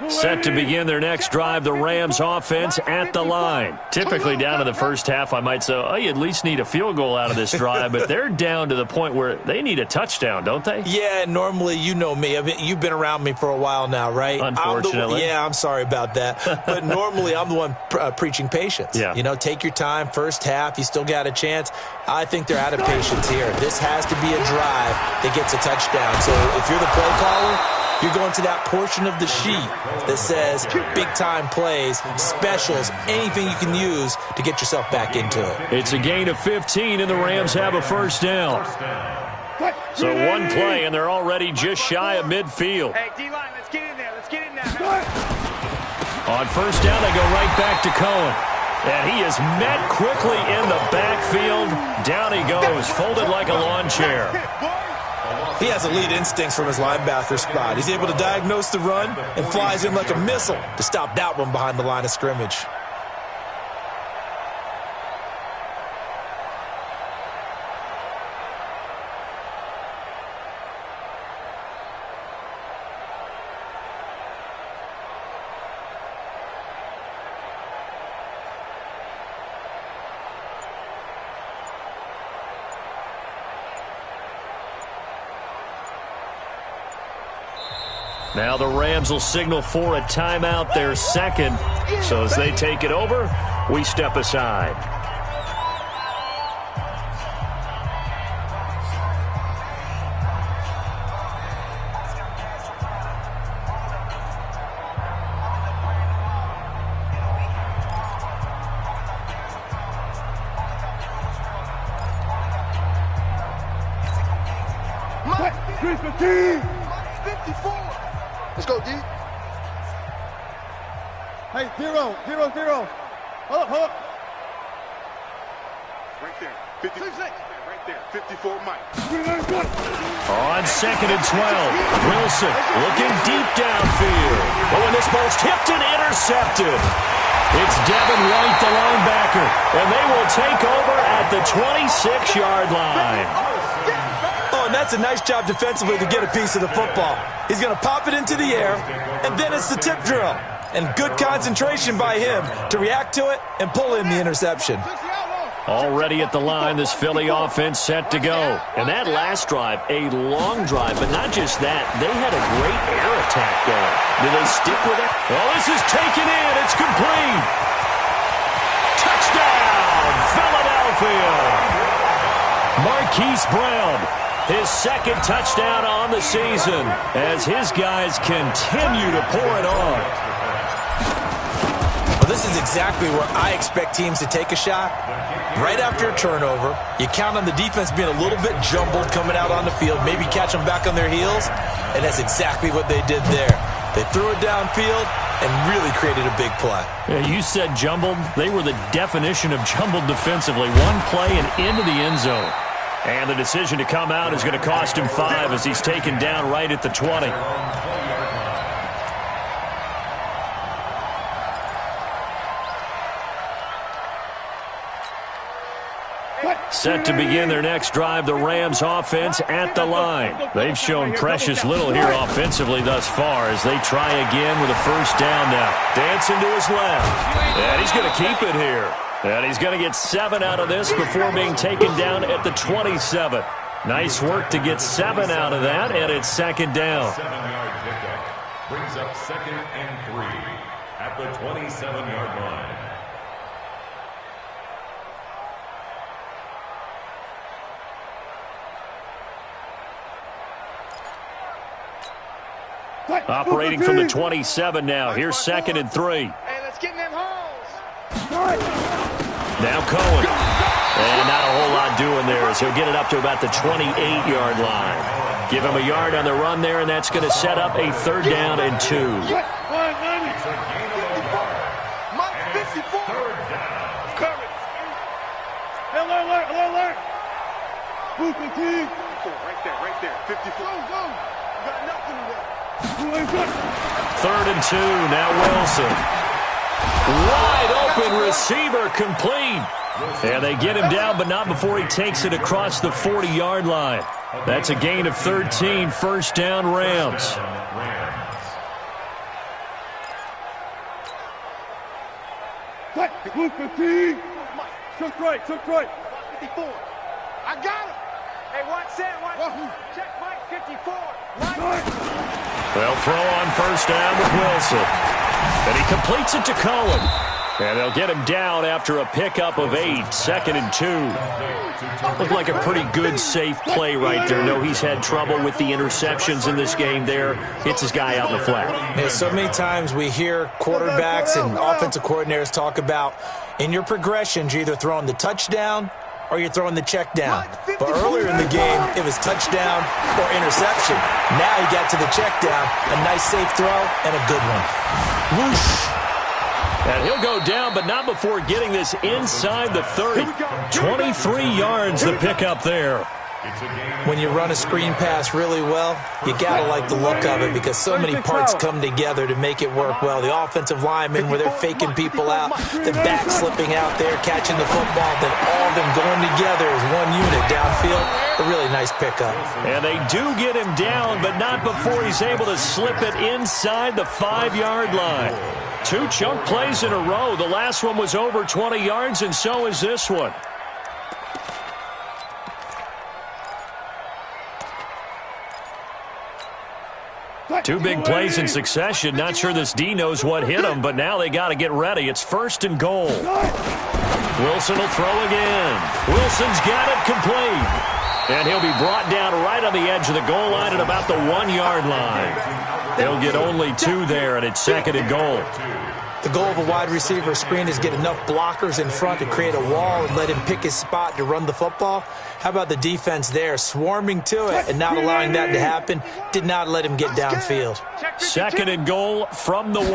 Set to begin their next drive, the Rams offense at the line. Typically down to the first half, I might say, oh, you at least need a field goal out of this drive, but they're down to the point where they need a touchdown, don't they? Yeah, normally, you know me. I mean, you've been around me for a while now, right? Unfortunately. I'm sorry about that. But normally, I'm the one preaching patience. Yeah. You know, take your time, first half, you still got a chance. I think they're out of patience here. This has to be a drive that gets a touchdown. So if you're the play caller, you're going to that portion of the sheet that says big-time plays, specials, anything you can use to get yourself back into it. It's a gain of 15, and the Rams have a first down. So one play, and they're already just shy of midfield. Hey, D-line, let's get in there. Let's get in there. On first down, they go right back to Cohen. And he is met quickly in the backfield. Down he goes, folded like a lawn chair. He has elite instincts from his linebacker spot. He's able to diagnose the run and flies in like a missile to stop that one behind the line of scrimmage. Now the Rams will signal for a timeout, their second. So as they take it over, we step aside. Let's go, D. Hey, 0, 0, 0. Hold up. Right there. 56. Right there. 54, Mike. On second and 12, Wilson looking deep downfield. But when this ball's tipped and intercepted, it's Devin White, the linebacker, and they will take over at the 26-yard line. Oh, and that's a nice job defensively to get a piece of the football. He's going to pop it into the air, and then it's the tip drill. And good concentration by him to react to it and pull in the interception. Already at the line, this Philly offense set to go. And that last drive, a long drive, but not just that. They had a great air attack going. Do they stick with it? Oh, this is taken in. It's complete. Touchdown, Philadelphia. Marquise Brown, his second touchdown on the season as his guys continue to pour it on. Well, this is exactly where I expect teams to take a shot. Right after a turnover, you count on the defense being a little bit jumbled coming out on the field, maybe catch them back on their heels, and that's exactly what they did there. They threw it downfield and really created a big play. Yeah, you said jumbled. They were the definition of jumbled defensively. One play and into the end zone. And the decision to come out is going to cost him 5 as he's taken down right at the 20. Set to begin their next drive, the Rams offense at the line. They've shown precious little here offensively thus far as they try again with a first down now. Dancing to his left. And he's going to keep it here. And he's going to get 7 out of this before being taken down at the 27. Nice work to get 7 out of that, and it's second down. 7-yard pickup brings up 2nd and 3 at the 27-yard line. Operating from the 27 now. Here's 2nd and 3. Hey, let's get in them holes. Now Cohen. And not a whole lot doing there as he'll get it up to about the 28-yard line. Give him a yard on the run there, and that's going to set up a 3rd down and 2. Mike 54. Courage. Alert. Move the team. Right there. 54. Go. You got nothing in there. 3rd and 2. Now Wilson. Wide open receiver complete. And they get him down, but not before he takes it across the 40-yard line. That's a gain of 13. First down, Rams. Move 15. Took right. 54. I got him. Hey, watch that. Check Mike 54. They'll throw on first down with Wilson. And he completes it to Cohen. And they'll get him down after a pickup of 8. 2nd and 2. Looked like a pretty good, safe play right there. No, he's had trouble with the interceptions in this game there. Hits his guy out in the flat. Yeah, so many times we hear quarterbacks and offensive coordinators talk about in your progressions, you're either throwing the touchdown or you're throwing the check down. But earlier in the game, it was touchdown or interception. Now he got to the check down, a nice safe throw, and a good one. Whoosh. And he'll go down, but not before getting this inside the 30. 23 yards the pickup there. When you run a screen pass really well, you got to like the look of it because so many parts come together to make it work well. The offensive linemen, where they're faking people out, the back slipping out there, catching the football, then all of them going together as one unit downfield. A really nice pickup. And they do get him down, but not before he's able to slip it inside the 5-yard line. 2 chunk plays in a row. The last one was over 20 yards, and so is this one. 2 big plays in succession. Not sure this D knows what hit him, but now they got to get ready. It's 1st and goal. Wilson will throw again. Wilson's got it complete. And he'll be brought down right on the edge of the goal line at about the 1-yard line. They'll get only 2 there, and it's 2nd and goal. The goal of a wide receiver screen is get enough blockers in front to create a wall and let him pick his spot to run the football. How about the defense there, swarming to it and not allowing that to happen? Did not let him get downfield. 2nd and goal from the 1.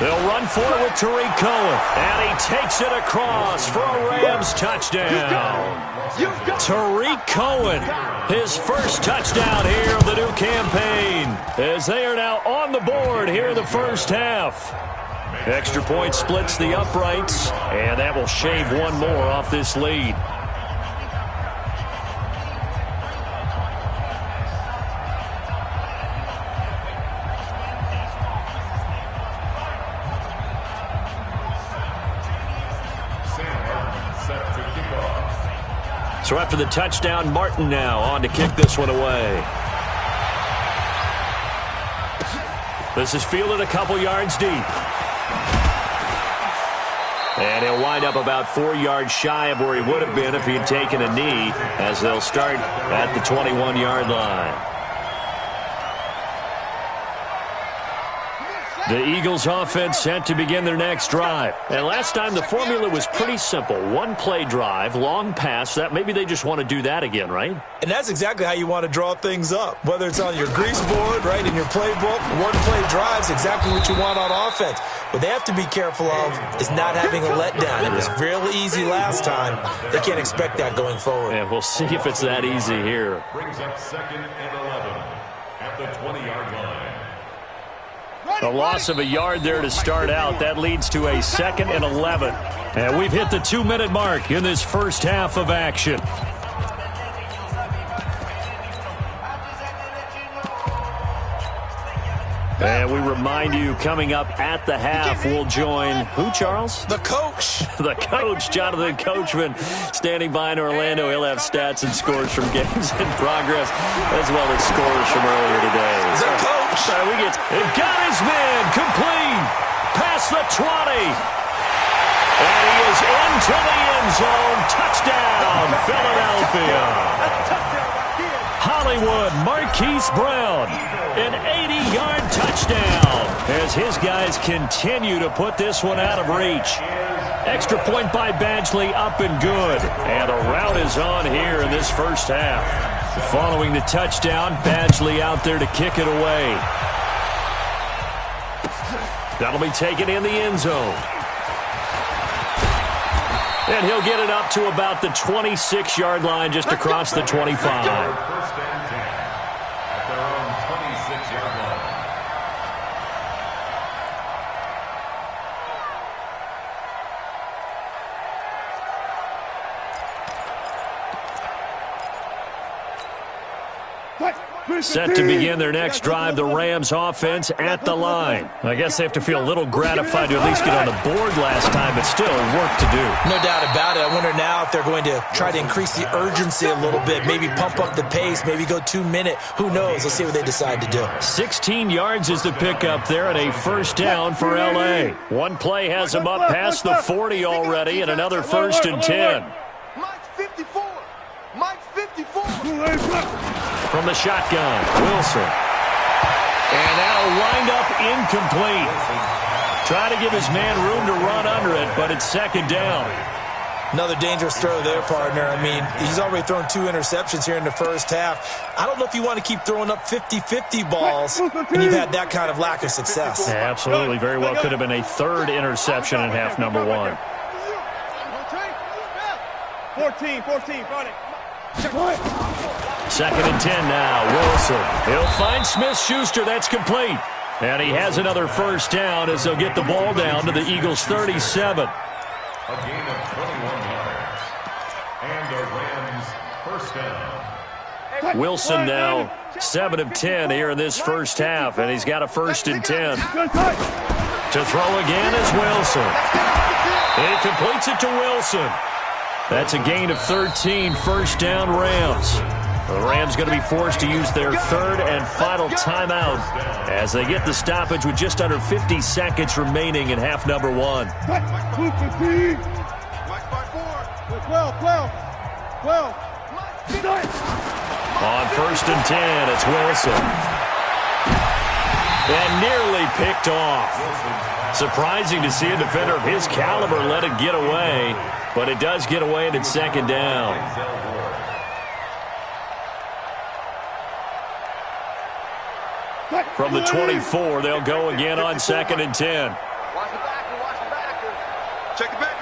They'll run for it with Tariq Cohen. And he takes it across for a Rams touchdown. Tariq Cohen, his first touchdown here of the new campaign, as they are now on the board here in the first half. Extra point splits the uprights, and that will shave 1 more off this lead. So after the touchdown, Martin now on to kick this one away. This is fielded a couple yards deep. And he'll wind up about 4 yards shy of where he would have been if he had taken a knee, as they'll start at the 21-yard line. The Eagles offense set to begin their next drive. And last time the formula was pretty simple. 1-play drive, long pass. That maybe they just want to do that again, right? And that's exactly how you want to draw things up. Whether it's on your grease board, right, in your playbook, 1-play drive's exactly what you want on offense. What they have to be careful of is not having a letdown. It was real easy last time. They can't expect that going forward. Yeah, we'll see if it's that easy here. Brings up 2nd and 11 at the 20-yard line. A loss of a yard there to start out. That leads to a 2nd and 11. And we've hit the 2-minute mark in this first half of action. And we remind you, coming up at the half, we'll join who, Charles? The coach. The coach, Jonathan Coachman, standing by in Orlando. He'll have stats and scores from games in progress, as well as scores from earlier today. The coach. It got his man complete past the 20. And he is into the end zone. Touchdown, Philadelphia. Hollywood Marquise Brown, an 80-yard touchdown as his guys continue to put this one out of reach. Extra point by Badgley, up and good. And a rout is on here in this first half. Following the touchdown, Badgley out there to kick it away. That'll be taken in the end zone. And he'll get it up to about the 26-yard line, just across the 25. Set to begin their next drive, the Rams offense at the line. I guess they have to feel a little gratified to at least get on the board last time, but still work to do. No doubt about it. I wonder now if they're going to try to increase the urgency a little bit, maybe pump up the pace, maybe go 2-minute. Who knows? Let's see what they decide to do. 16 yards is the pickup there and a first down for L.A. One play has them up past the 40 already and another 1st and 10. Mike's 54. Mike's 54. From the shotgun, Wilson. And that'll wind up incomplete. Try to give his man room to run under it, but it's 2nd down. Another dangerous throw there, partner. I mean, he's already thrown 2 interceptions here in the first half. I don't know if you want to keep throwing up 50-50 balls when you've had that kind of lack of success. Yeah, absolutely. Very well could have been a 3rd interception in half number 1. 14, front it. 2nd and 10 now. Wilson. He'll find Smith-Schuster. That's complete. And he has another first down as they'll get the ball down to the Eagles' 37. A gain of 21 yards. And the Rams first down. Wilson now 7 of 10 here in this first half, and he's got a 1st and 10. To throw again is Wilson. He completes it to Wilson. That's a gain of 13, first down Rams. The Rams going to be forced to use their 3rd and final timeout as they get the stoppage with just under 50 seconds remaining in half number 1. 12. On 1st and 10, it's Wilson. And nearly picked off. Surprising to see a defender of his caliber let it get away, but it does get away and it's 2nd down. From the 24, they'll go again on 2nd and 10. Watch the backer. Check the backer.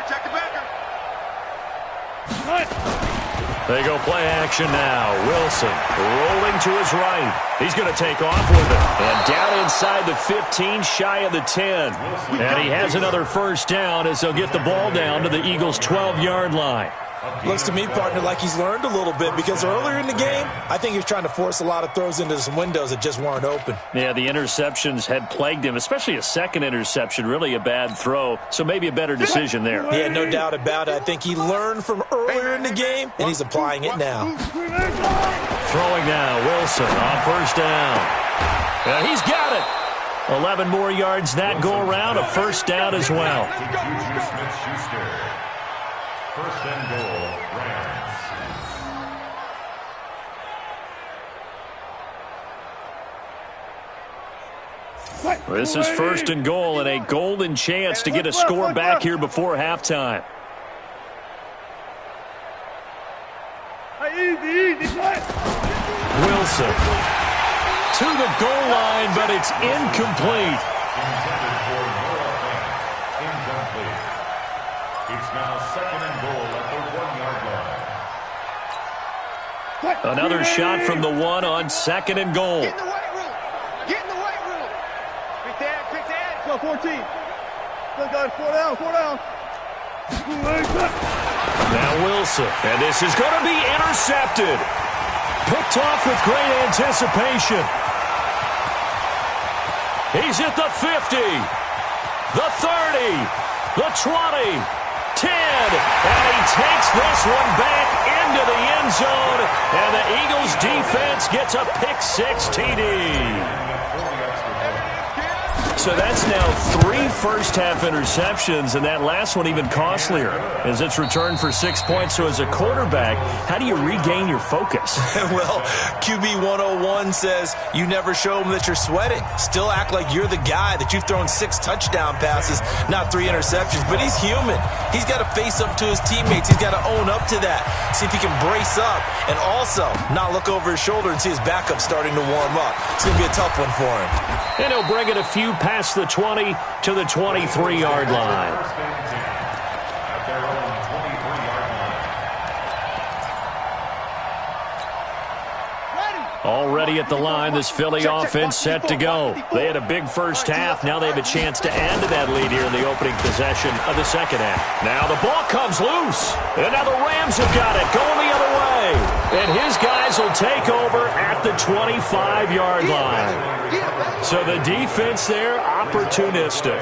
They go play action now. Wilson rolling to his right. He's going to take off with it. And down inside the 15, shy of the 10. And he has another first down as they'll get the ball down to the Eagles' 12-yard line. Looks to me, partner, like he's learned a little bit because earlier in the game, I think he was trying to force a lot of throws into some windows that just weren't open. Yeah, the interceptions had plagued him, especially a 2nd interception, really a bad throw. So maybe a better decision there. Yeah, no doubt about it. I think he learned from earlier in the game, and he's applying it now. Throwing now, Wilson on first down. And he's got it. 11 more yards that go around, a first down as well. Smith-Schuster. First and goal, Rams. This is 1st and goal and a golden chance to get a score back here before halftime. Wilson to the goal line, but it's incomplete. Intended for no offense. Incomplete. It's now 2nd and goal at the 1-yard line. Another shot from the 1 on 2nd and goal. Get in the weight room. Quick dad. Go 14. Good guys, 4 down. Now Wilson, and this is going to be intercepted. Picked off with great anticipation. He's at the 50, the 30, the 20, 10, and he takes this one back into the end zone, and the Eagles defense gets a pick-6 TD. So that's now 3 first-half interceptions, and that last one even costlier as it's returned for 6 points. So as a quarterback, how do you regain your focus? Well, QB 101 says you never show them that you're sweating. Still act like you're the guy, that you've thrown 6 touchdown passes, not 3 interceptions. But he's human. He's got to face up to his teammates. He's got to own up to that. See if he can brace up and also not look over his shoulder and see his backup starting to warm up. It's going to be a tough one for him. And he'll bring it a few past the 20 to the 23-yard line. At their own 23-yard line. Already at the line, this Philly offense set to go. They had a big first half. Now they have a chance to add to that lead here in the opening possession of the second half. Now the ball comes loose. And now the Rams have got it going the other way. And his guys will take over at the 25-yard line. So the defense there, opportunistic.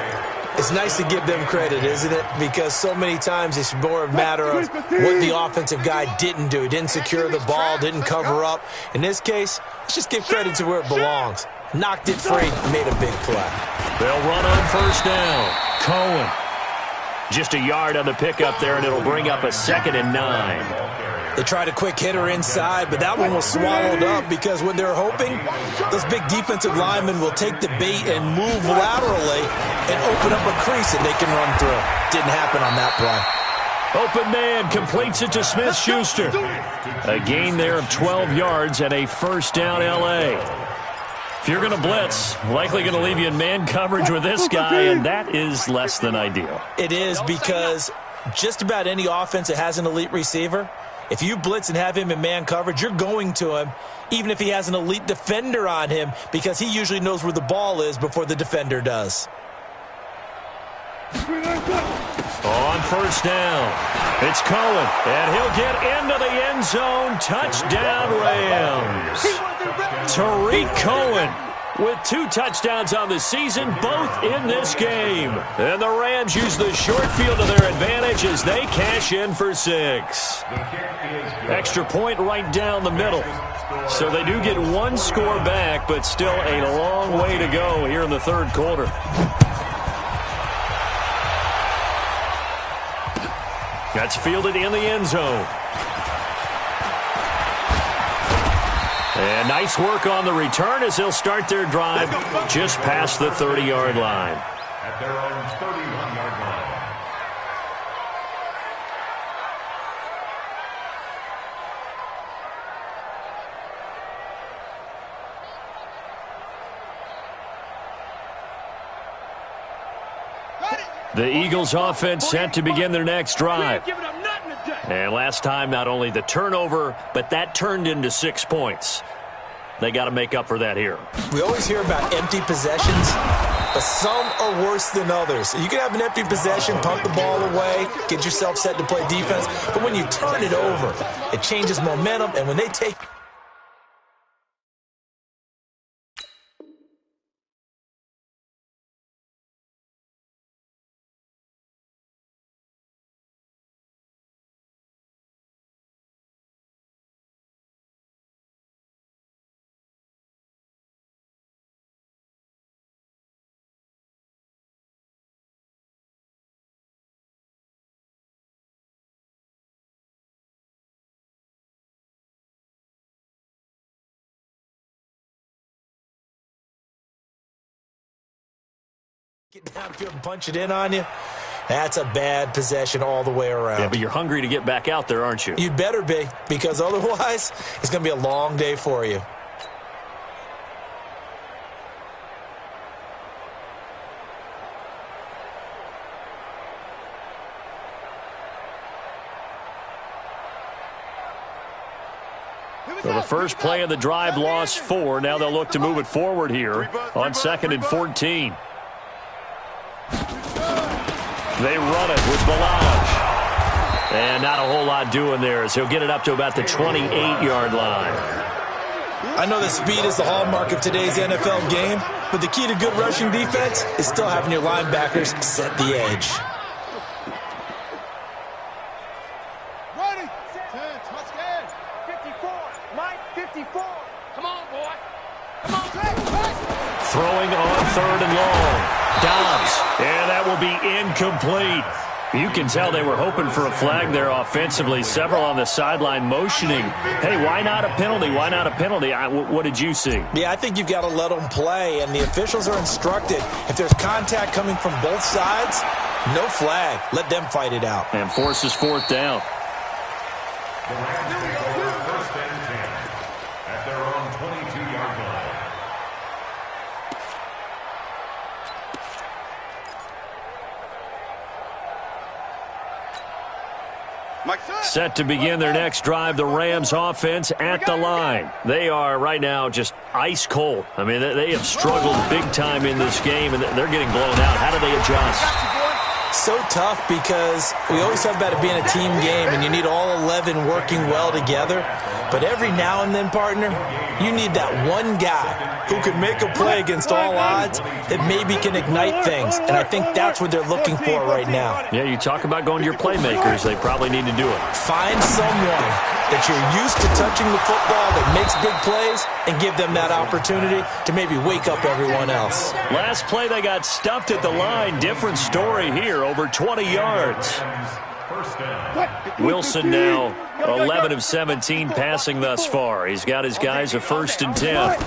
It's nice to give them credit, isn't it? Because so many times it's more a matter of what the offensive guy didn't do. He didn't secure the ball, didn't cover up. In this case, let's just give credit to where it belongs. Knocked it free, made a big play. They'll run on first down. Cohen. Just a yard on the pickup there, and it'll bring up a 2nd and 9. They tried a quick hitter inside, but that one was swallowed up because when they're hoping, those big defensive linemen will take the bait and move laterally and open up a crease that they can run through. Didn't happen on that play. Open man completes it to Smith-Schuster. A gain there of 12 yards and a first down L.A. If you're going to blitz, likely going to leave you in man coverage with this guy, and that is less than ideal. It is, because just about any offense that has an elite receiver, if you blitz and have him in man coverage, you're going to him, even if he has an elite defender on him, because he usually knows where the ball is before the defender does. On first down, it's Cohen, and he'll get into the end zone. Touchdown, Rams. Tariq Cohen with 2 touchdowns on the season, both in this game. And the Rams use the short field to their advantage as they cash in for 6. Extra point right down the middle. So they do get 1 score back, but still a long way to go here in the third quarter. That's fielded in the end zone. And nice work on the return as they'll start their drive just past the 30-yard line. At their own 31-yard line. The Eagles offense set to begin their next drive. And last time, not only the turnover, but that turned into 6 points. They got to make up for that here. We always hear about empty possessions, but some are worse than others. You can have an empty possession, punt the ball away, get yourself set to play defense, but when you turn it over, it changes momentum, and when they take... Get downfield and punch it in on you. That's a bad possession all the way around. Yeah, but you're hungry to get back out there, aren't you? You'd better be, because otherwise it's going to be a long day for you. So the first play of the drive lost 4. Now they'll look to move it forward here on 2nd and 14. They run it with Balaj. And not a whole lot doing there, as he'll get it up to about the 28-yard line. I know that speed is the hallmark of today's NFL game, but the key to good rushing defense is still having your linebackers set the edge. Ready, 10, touchdown, 54, Mike, 54. Come on, boy. Come on. Throwing on 3rd and long. Dobbs, and that will be incomplete. You can tell they were hoping for a flag there offensively. Several on the sideline motioning, hey, why not a penalty? Why not a penalty? What did you see? Yeah, I think you've got to let them play, and the officials are instructed. If there's contact coming from both sides, no flag. Let them fight it out. And forces 4th down. The Rams take over 1st and 10 at their own 22-yard line. Set to begin their next drive, the Rams offense at the line. They are right now just ice cold. I mean, they have struggled big time in this game, and they're getting blown out. How do they adjust? So tough, because we always talk about it being a team game, and you need all 11 working well together. But every now and then, partner, you need that one guy who can make a play against all odds that maybe can ignite things. And I think that's what they're looking for right now. Yeah, you talk about going to your playmakers. They probably need to do it. Find someone that you're used to touching the football that makes big plays and give them that opportunity to maybe wake up everyone else. Last play, they got stuffed at the line. Different story here, over 20 yards. Wilson now 11 of 17 passing thus far. He's got his guys a 1st and 10.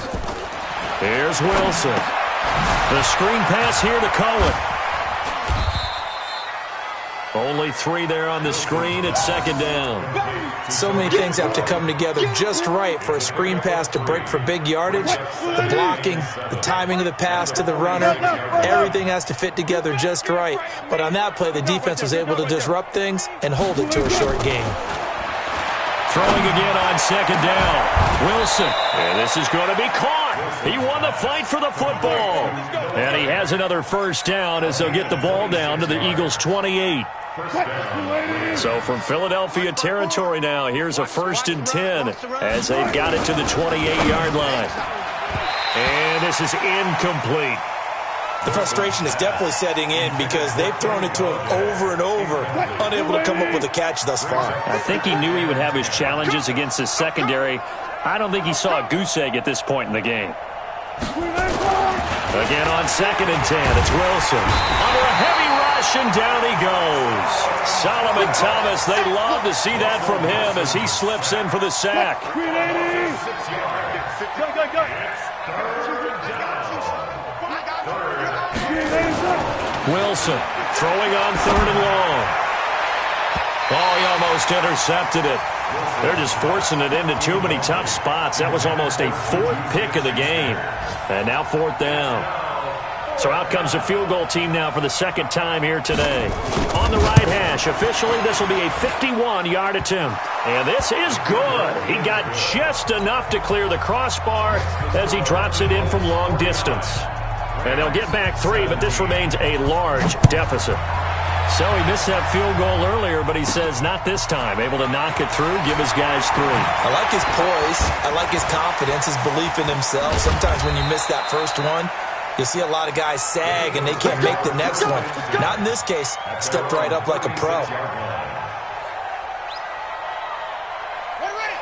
Here's Wilson. The screen pass here to Cohen. Only 3 there on the screen at second down. So many things have to come together just right for a screen pass to break for big yardage. The blocking, the timing of the pass to the runner, everything has to fit together just right. But on that play, the defense was able to disrupt things and hold it to a short gain. Throwing again on second down. Wilson. And this is going to be caught. He won the fight for the football. And he has another first down as they'll get the ball down to the Eagles' 28. So from Philadelphia territory now, here's a 1st and 10 as they've got it to the 28-yard line. And this is incomplete. The frustration is definitely setting in because they've thrown it to him over and over, unable to come up with a catch thus far. I think he knew he would have his challenges against his secondary. I don't think he saw a goose egg at this point in the game. Again on 2nd and 10, it's Wilson. Under a heavy rush, and down he goes. Solomon Thomas, they love to see that from him as he slips in for the sack. Wilson throwing on 3rd and long. Oh, he almost intercepted it. They're just forcing it into too many tough spots. That was almost a 4th pick of the game. And now 4th down. So out comes the field goal team now for the 2nd time here today. On the right hash, officially this will be a 51-yard attempt. And this is good. He got just enough to clear the crossbar as he drops it in from long distance. And they'll get back 3, but this remains a large deficit. So he missed that field goal earlier, but he says not this time. Able to knock it through, give his guys 3. I like his poise. I like his confidence, his belief in himself. Sometimes when you miss that first one, you'll see a lot of guys sag and they can't make the next one. Not in this case. Stepped right up like a pro.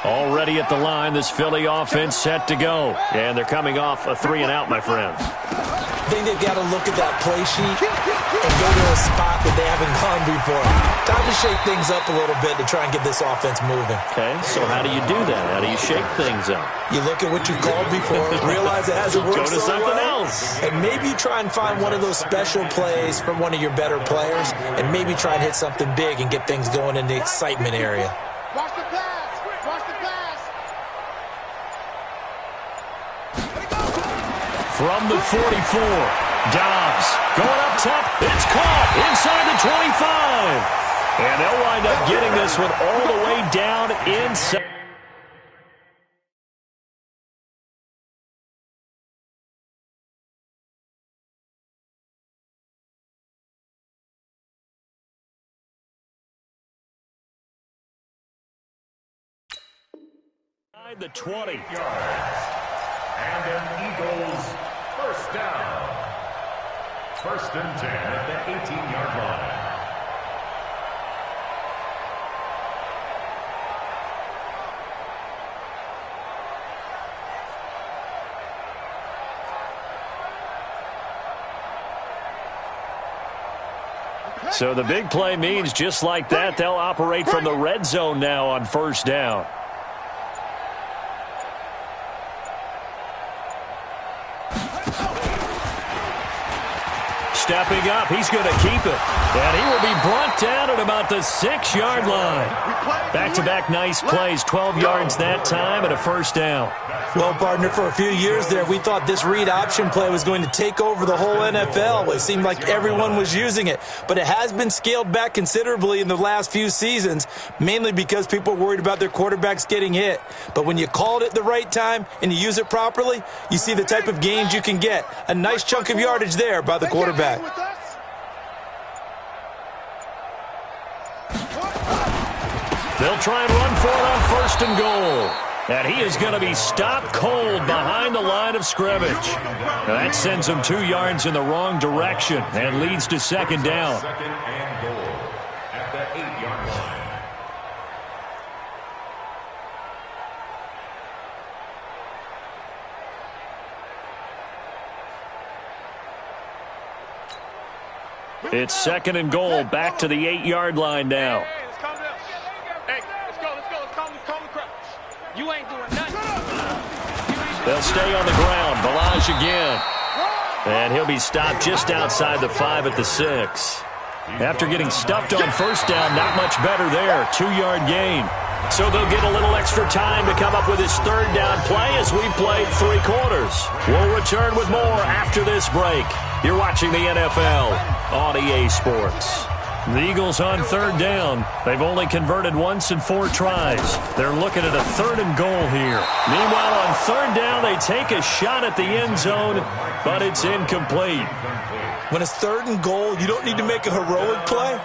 Already at the line, this Philly offense set to go. And they're coming off a 3 and out, my friends. I think they've got to look at that play sheet and go to a spot that they haven't gone before. Time to shake things up a little bit to try and get this offense moving. Okay, so how do you do that? How do you shake things up? You look at what you called before, realize it hasn't worked so something well, else. And maybe you try and find one of those special plays from one of your better players, and maybe try and hit something big and get things going in the excitement area. Watch the pass. Watch the pass. From the 44, Dobbs going up top. It's caught inside the 25. And they'll wind up getting this one all the way down inside. The 20. And an Eagles first down. 1st and 10 at the 18-yard line. So the big play means just like that, they'll operate from the red zone now on 1st down. Stepping up, he's going to keep it. And he will be brought down at about the 6-yard line. Back-to-back nice plays, 12 yards that time and a 1st down. Well, partner, for a few years there, we thought this read option play was going to take over the whole NFL. It seemed like everyone was using it. But it has been scaled back considerably in the last few seasons, mainly because people are worried about their quarterbacks getting hit. But when you call it at the right time and you use it properly, you see the type of gains you can get. A nice chunk of yardage there by the quarterback. They'll try and run for it on 1st and goal. And he is going to be stopped cold behind the line of scrimmage. Now that sends him 2 yards in the wrong direction and leads to 2nd down. 2nd and goal at the 8-yard line. It's 2nd and goal, back to the 8-yard line now. Hey, let's calm down. Hey, let's go. Let's calm the crowd. You ain't doing nothing. They'll stay on the ground. Balaj again. And he'll be stopped just outside the 5 at the 6. After getting stuffed on first down, not much better there. 2-yard gain. So they'll get a little extra time to come up with his third down play as we played 3 quarters. We'll return with more after this break. You're watching the NFL on EA Sports. The Eagles on third down. They've only converted once in 4 tries. They're looking at a 3rd and goal here. Meanwhile, on third down, they take a shot at the end zone, but it's incomplete. When it's 3rd and goal, you don't need to make a heroic play.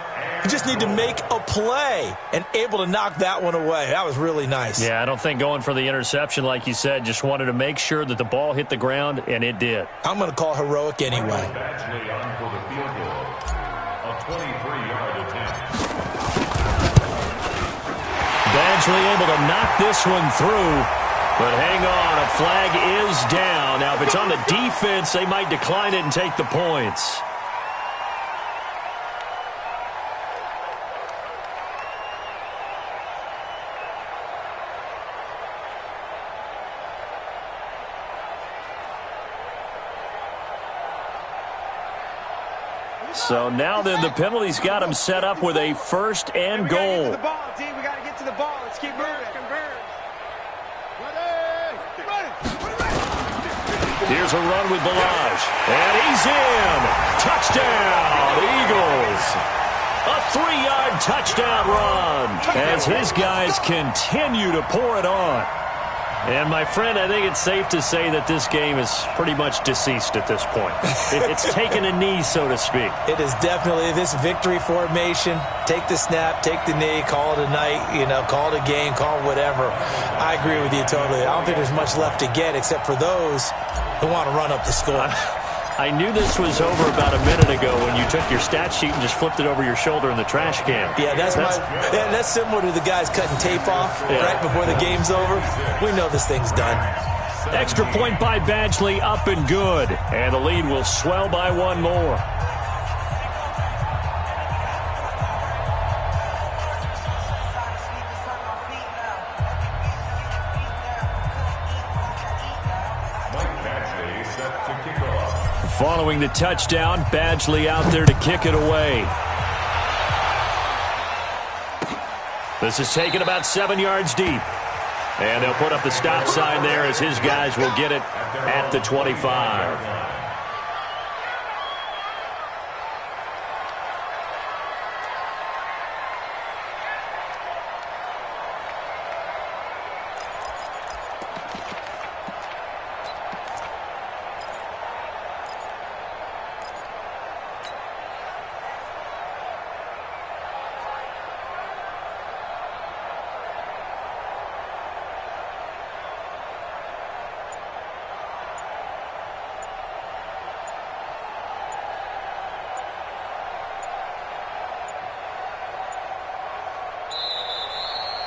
You just need to make a play and able to knock that one away. That was really nice. Yeah, I don't think going for the interception, like you said, just wanted to make sure that the ball hit the ground, and it did. I'm going to call heroic anyway. Badgley able to knock this one through. But hang on, a flag is down. Now, if it's on the defense, they might decline it and take the points. So now then the penalty's got him set up with a 1st and goal. We got to get to the ball. Let's keep moving. Here's a run with Balaj. And he's in. Touchdown, Eagles. A 3-yard touchdown run as his guys continue to pour it on. And, my friend, I think it's safe to say that this game is pretty much deceased at this point. It's taken a knee, so to speak. It is definitely this victory formation. Take the snap, take the knee, call it a night, call it a game, call it whatever. I agree with you totally. I don't think there's much left to get except for those who want to run up the score. I knew this was over about a minute ago when you took your stat sheet and just flipped it over your shoulder in the trash can. Yeah, that's similar to the guys cutting tape off right before the game's over. We know this thing's done. Extra point by Badgley, up and good. And the lead will swell by 1 more. Following the touchdown, Badgley out there to kick it away. This is taken about 7 yards deep. And they'll put up the stop sign there as his guys will get it at the 25.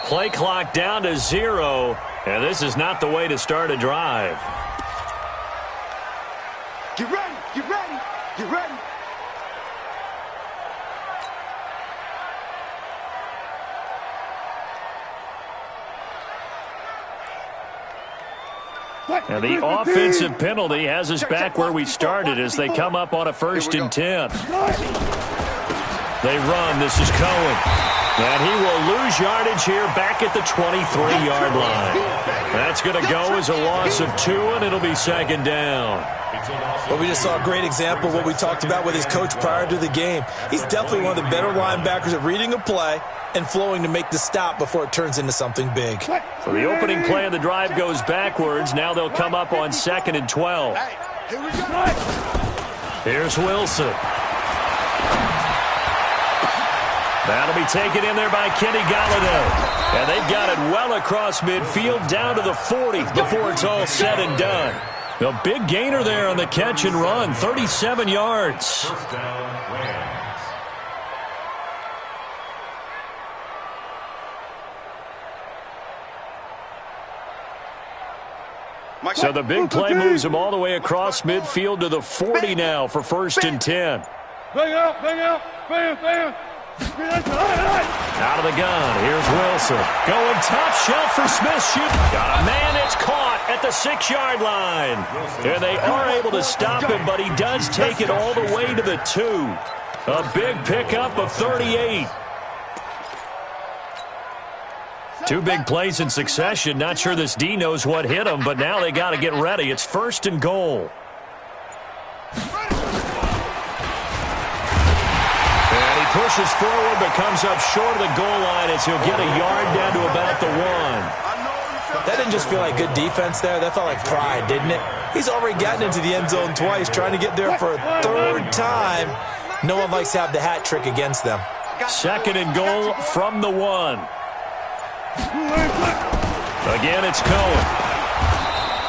Play clock down to 0, and this is not the way to start a drive. Get ready, get ready, get ready. And the offensive penalty has us back where we started as they come up on a 1st and 10. They run. This is Cohen. And he will lose yardage here back at the 23-yard line. That's going to go as a loss of 2, and it'll be 2nd down. Well, we just saw a great example of what we talked about with his coach prior to the game. He's definitely one of the better linebackers at reading a play and flowing to make the stop before it turns into something big. So the opening play of the drive goes backwards. Now they'll come up on 2nd and 12. Here's Wilson. That'll be taken in there by Kenny Golladay. And they've got it well across midfield down to the 40 before it's all said and done. The big gainer there on the catch and run, 37 yards. So the big play moves him all the way across midfield to the 40 now for 1st and 10. Bang out, bang out, bam, bam. Out of the gun, here's Wilson. Going top shelf for Smith. Shoot. Got a man that's caught at the 6-yard line. And they are able to stop him, but he does take it all the way to the 2. A big pickup of 38. Two big plays in succession. Not sure this D knows what hit him, but now they got to get ready. It's 1st and goal. And he pushes forward, but comes up short of the goal line as he'll get a yard down to about the 1. That didn't just feel like good defense there. That felt like pride, didn't it? He's already gotten into the end zone twice, trying to get there for a 3rd time. No one likes to have the hat trick against them. 2nd and goal from the 1. Again, it's Cohen.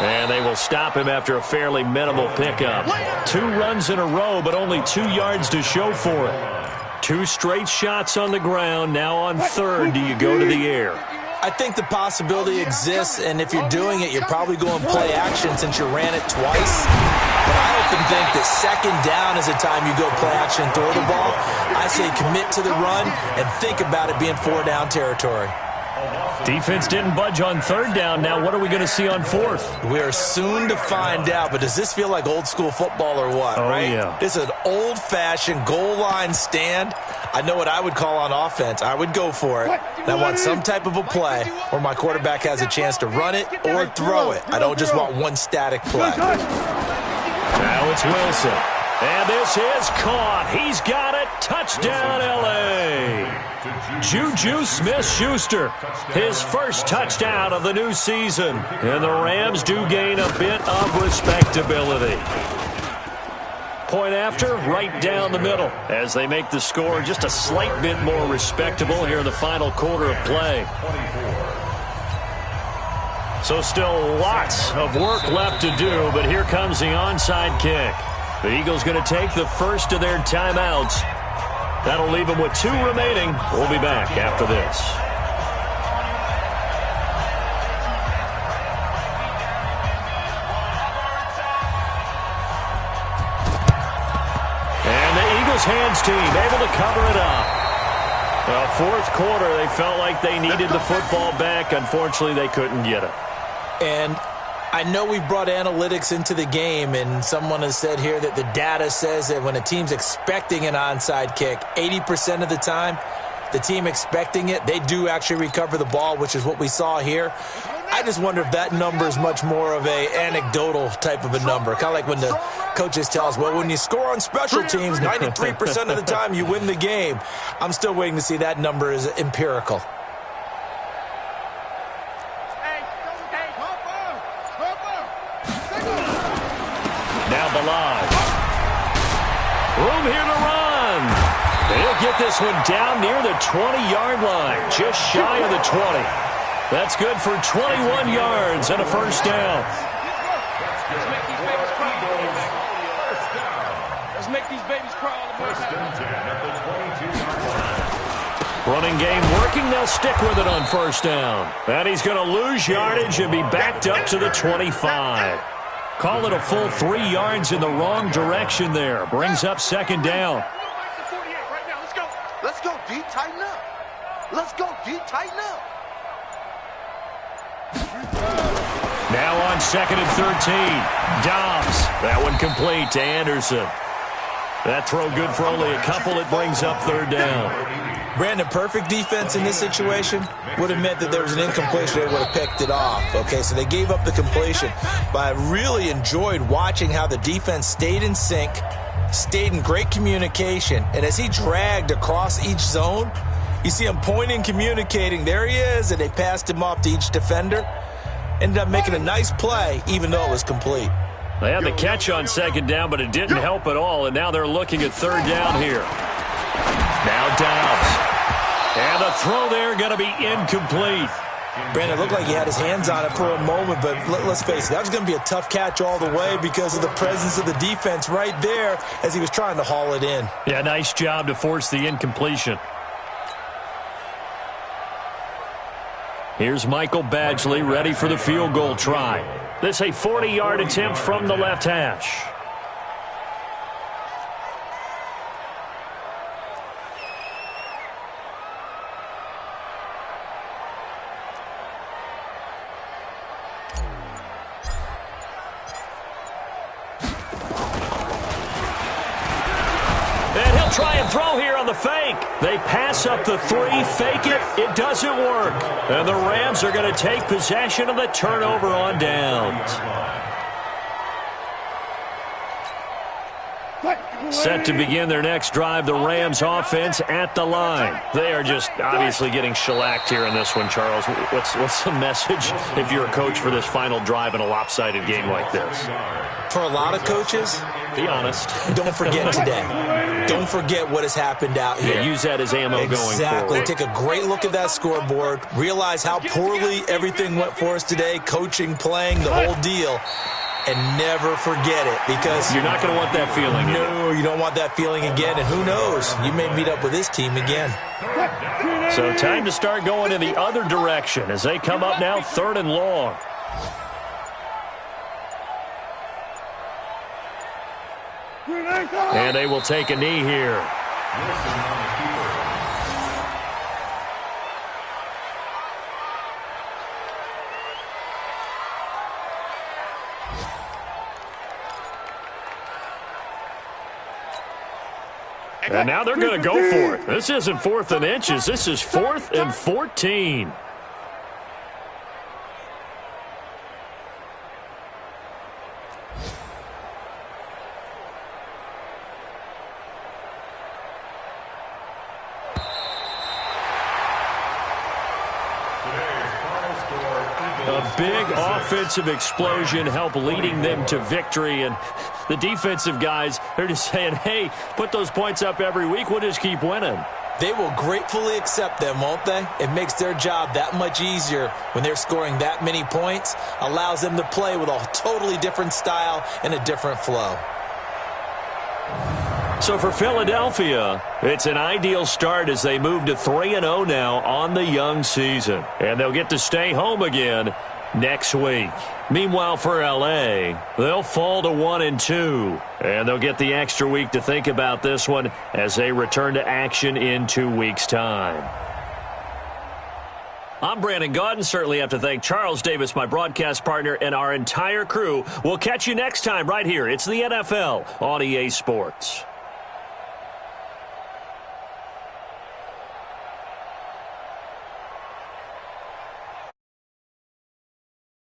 And they will stop him after a fairly minimal pickup. 2 runs in a row, but only 2 yards to show for it. 2 straight shots on the ground. Now on 3rd, do you go to the air? I think the possibility exists, and if you're doing it, you're probably going play action since you ran it twice. But I often think that 2nd down is the time you go play action and throw the ball. I say commit to the run and think about it being 4-down territory. Defense didn't budge on 3rd down. Now what are we going to see on 4th? We are soon to find out, but does this feel like old school football or what, right? Yeah. This is an old-fashioned goal line stand. I know what I would call on offense. I would go for it. And I want some type of a play where my quarterback has a chance to run it or throw it. I don't just want one static play. Now it's Wilson. And this is caught. He's got it. Touchdown, L.A. Juju Smith-Schuster, his first touchdown of the new season. And the Rams do gain a bit of respectability. Point after, right down the middle, as they make the score just a slight bit more respectable here in the final quarter of play. So still lots of work left to do, but here comes the onside kick. The Eagles going to take the first of their timeouts. That'll leave them with 2 remaining. We'll be back after this. And the Eagles hands team able to cover it up. Well, 4th quarter, they felt like they needed the football back. Unfortunately, they couldn't get it. And I know we brought analytics into the game, and someone has said here that the data says that when a team's expecting an onside kick, 80% of the time, the team expecting it, they do actually recover the ball, which is what we saw here. I just wonder if that number is much more of a anecdotal type of a number. Kind of like when the coaches tell us, well, when you score on special teams, 93% of the time you win the game. I'm still waiting to see that number is empirical. Room here to run. He'll get this one down near the 20-yard line, just shy of the 20. That's good for 21 yards and a first down. Let's make these babies cry. Let's make these babies cry. First and 10 at the 22-yard line. Running game working. They'll stick with it on first down. And he's going to lose yardage and be backed up to the 25. Call it a full 3 yards in the wrong direction there. Brings up 2nd down. Let's go, D. Tighten up. Let's go, D. Tighten up. Now on 2nd and 13. Dobbs. That one complete to Anderson. That throw good for only a couple. It brings up 3rd down. Brandon, perfect defense in this situation would have meant that there was an incompletion. They would have picked it off. Okay, so they gave up the completion. But I really enjoyed watching how the defense stayed in sync, stayed in great communication. And as he dragged across each zone, you see him pointing, communicating. There he is, and they passed him off to each defender. Ended up making a nice play, even though it was complete. They had the catch on 2nd down, but it didn't help at all. And now they're looking at 3rd down here. Now Dobbs. And the throw there going to be incomplete. Brandon, looked like he had his hands on it for a moment, but let's face it, that was going to be a tough catch all the way because of the presence of the defense right there as he was trying to haul it in. Yeah, nice job to force the incompletion. Here's Michael Badgley ready for the field goal try. This a 40-yard attempt from the left hash. throw here on the fake. They pass up the 3, fake it. It doesn't work. And the Rams are going to take possession of the turnover on downs. Set to begin their next drive, the Rams offense at the line. They are just obviously getting shellacked here in this one, Charles. What's the message if you're a coach for this final drive in a lopsided game like this? For a lot of coaches, be honest. Don't forget today. Don't forget what has happened out here. Yeah, use that as ammo going forward. Exactly. Take a great look at that scoreboard. Realize how poorly everything went for us today. Coaching, playing, the whole deal. And never forget it, because you're not going to want that feeling again. No, you don't want that feeling again. And who knows? You may meet up with this team again. So time to start going in the other direction as they come up now 3rd and long. And they will take a knee here. And now they're going to go for it. This isn't 4th and inches. This is 4th and 14. A big offensive explosion helped leading them to victory. And the defensive guys, they're just saying, hey, put those points up every week. We'll just keep winning. They will gratefully accept them, won't they? It makes their job that much easier when they're scoring that many points. Allows them to play with a totally different style and a different flow. So for Philadelphia, it's an ideal start as they move to 3-0 now on the young season. And they'll get to stay home again next week. Meanwhile, for L.A., they'll fall to 1-2. And they'll get the extra week to think about this one as they return to action in 2 weeks' time. I'm Brandon Gaudin. Certainly have to thank Charles Davis, my broadcast partner, and our entire crew. We'll catch you next time right here. It's the NFL on EA Sports.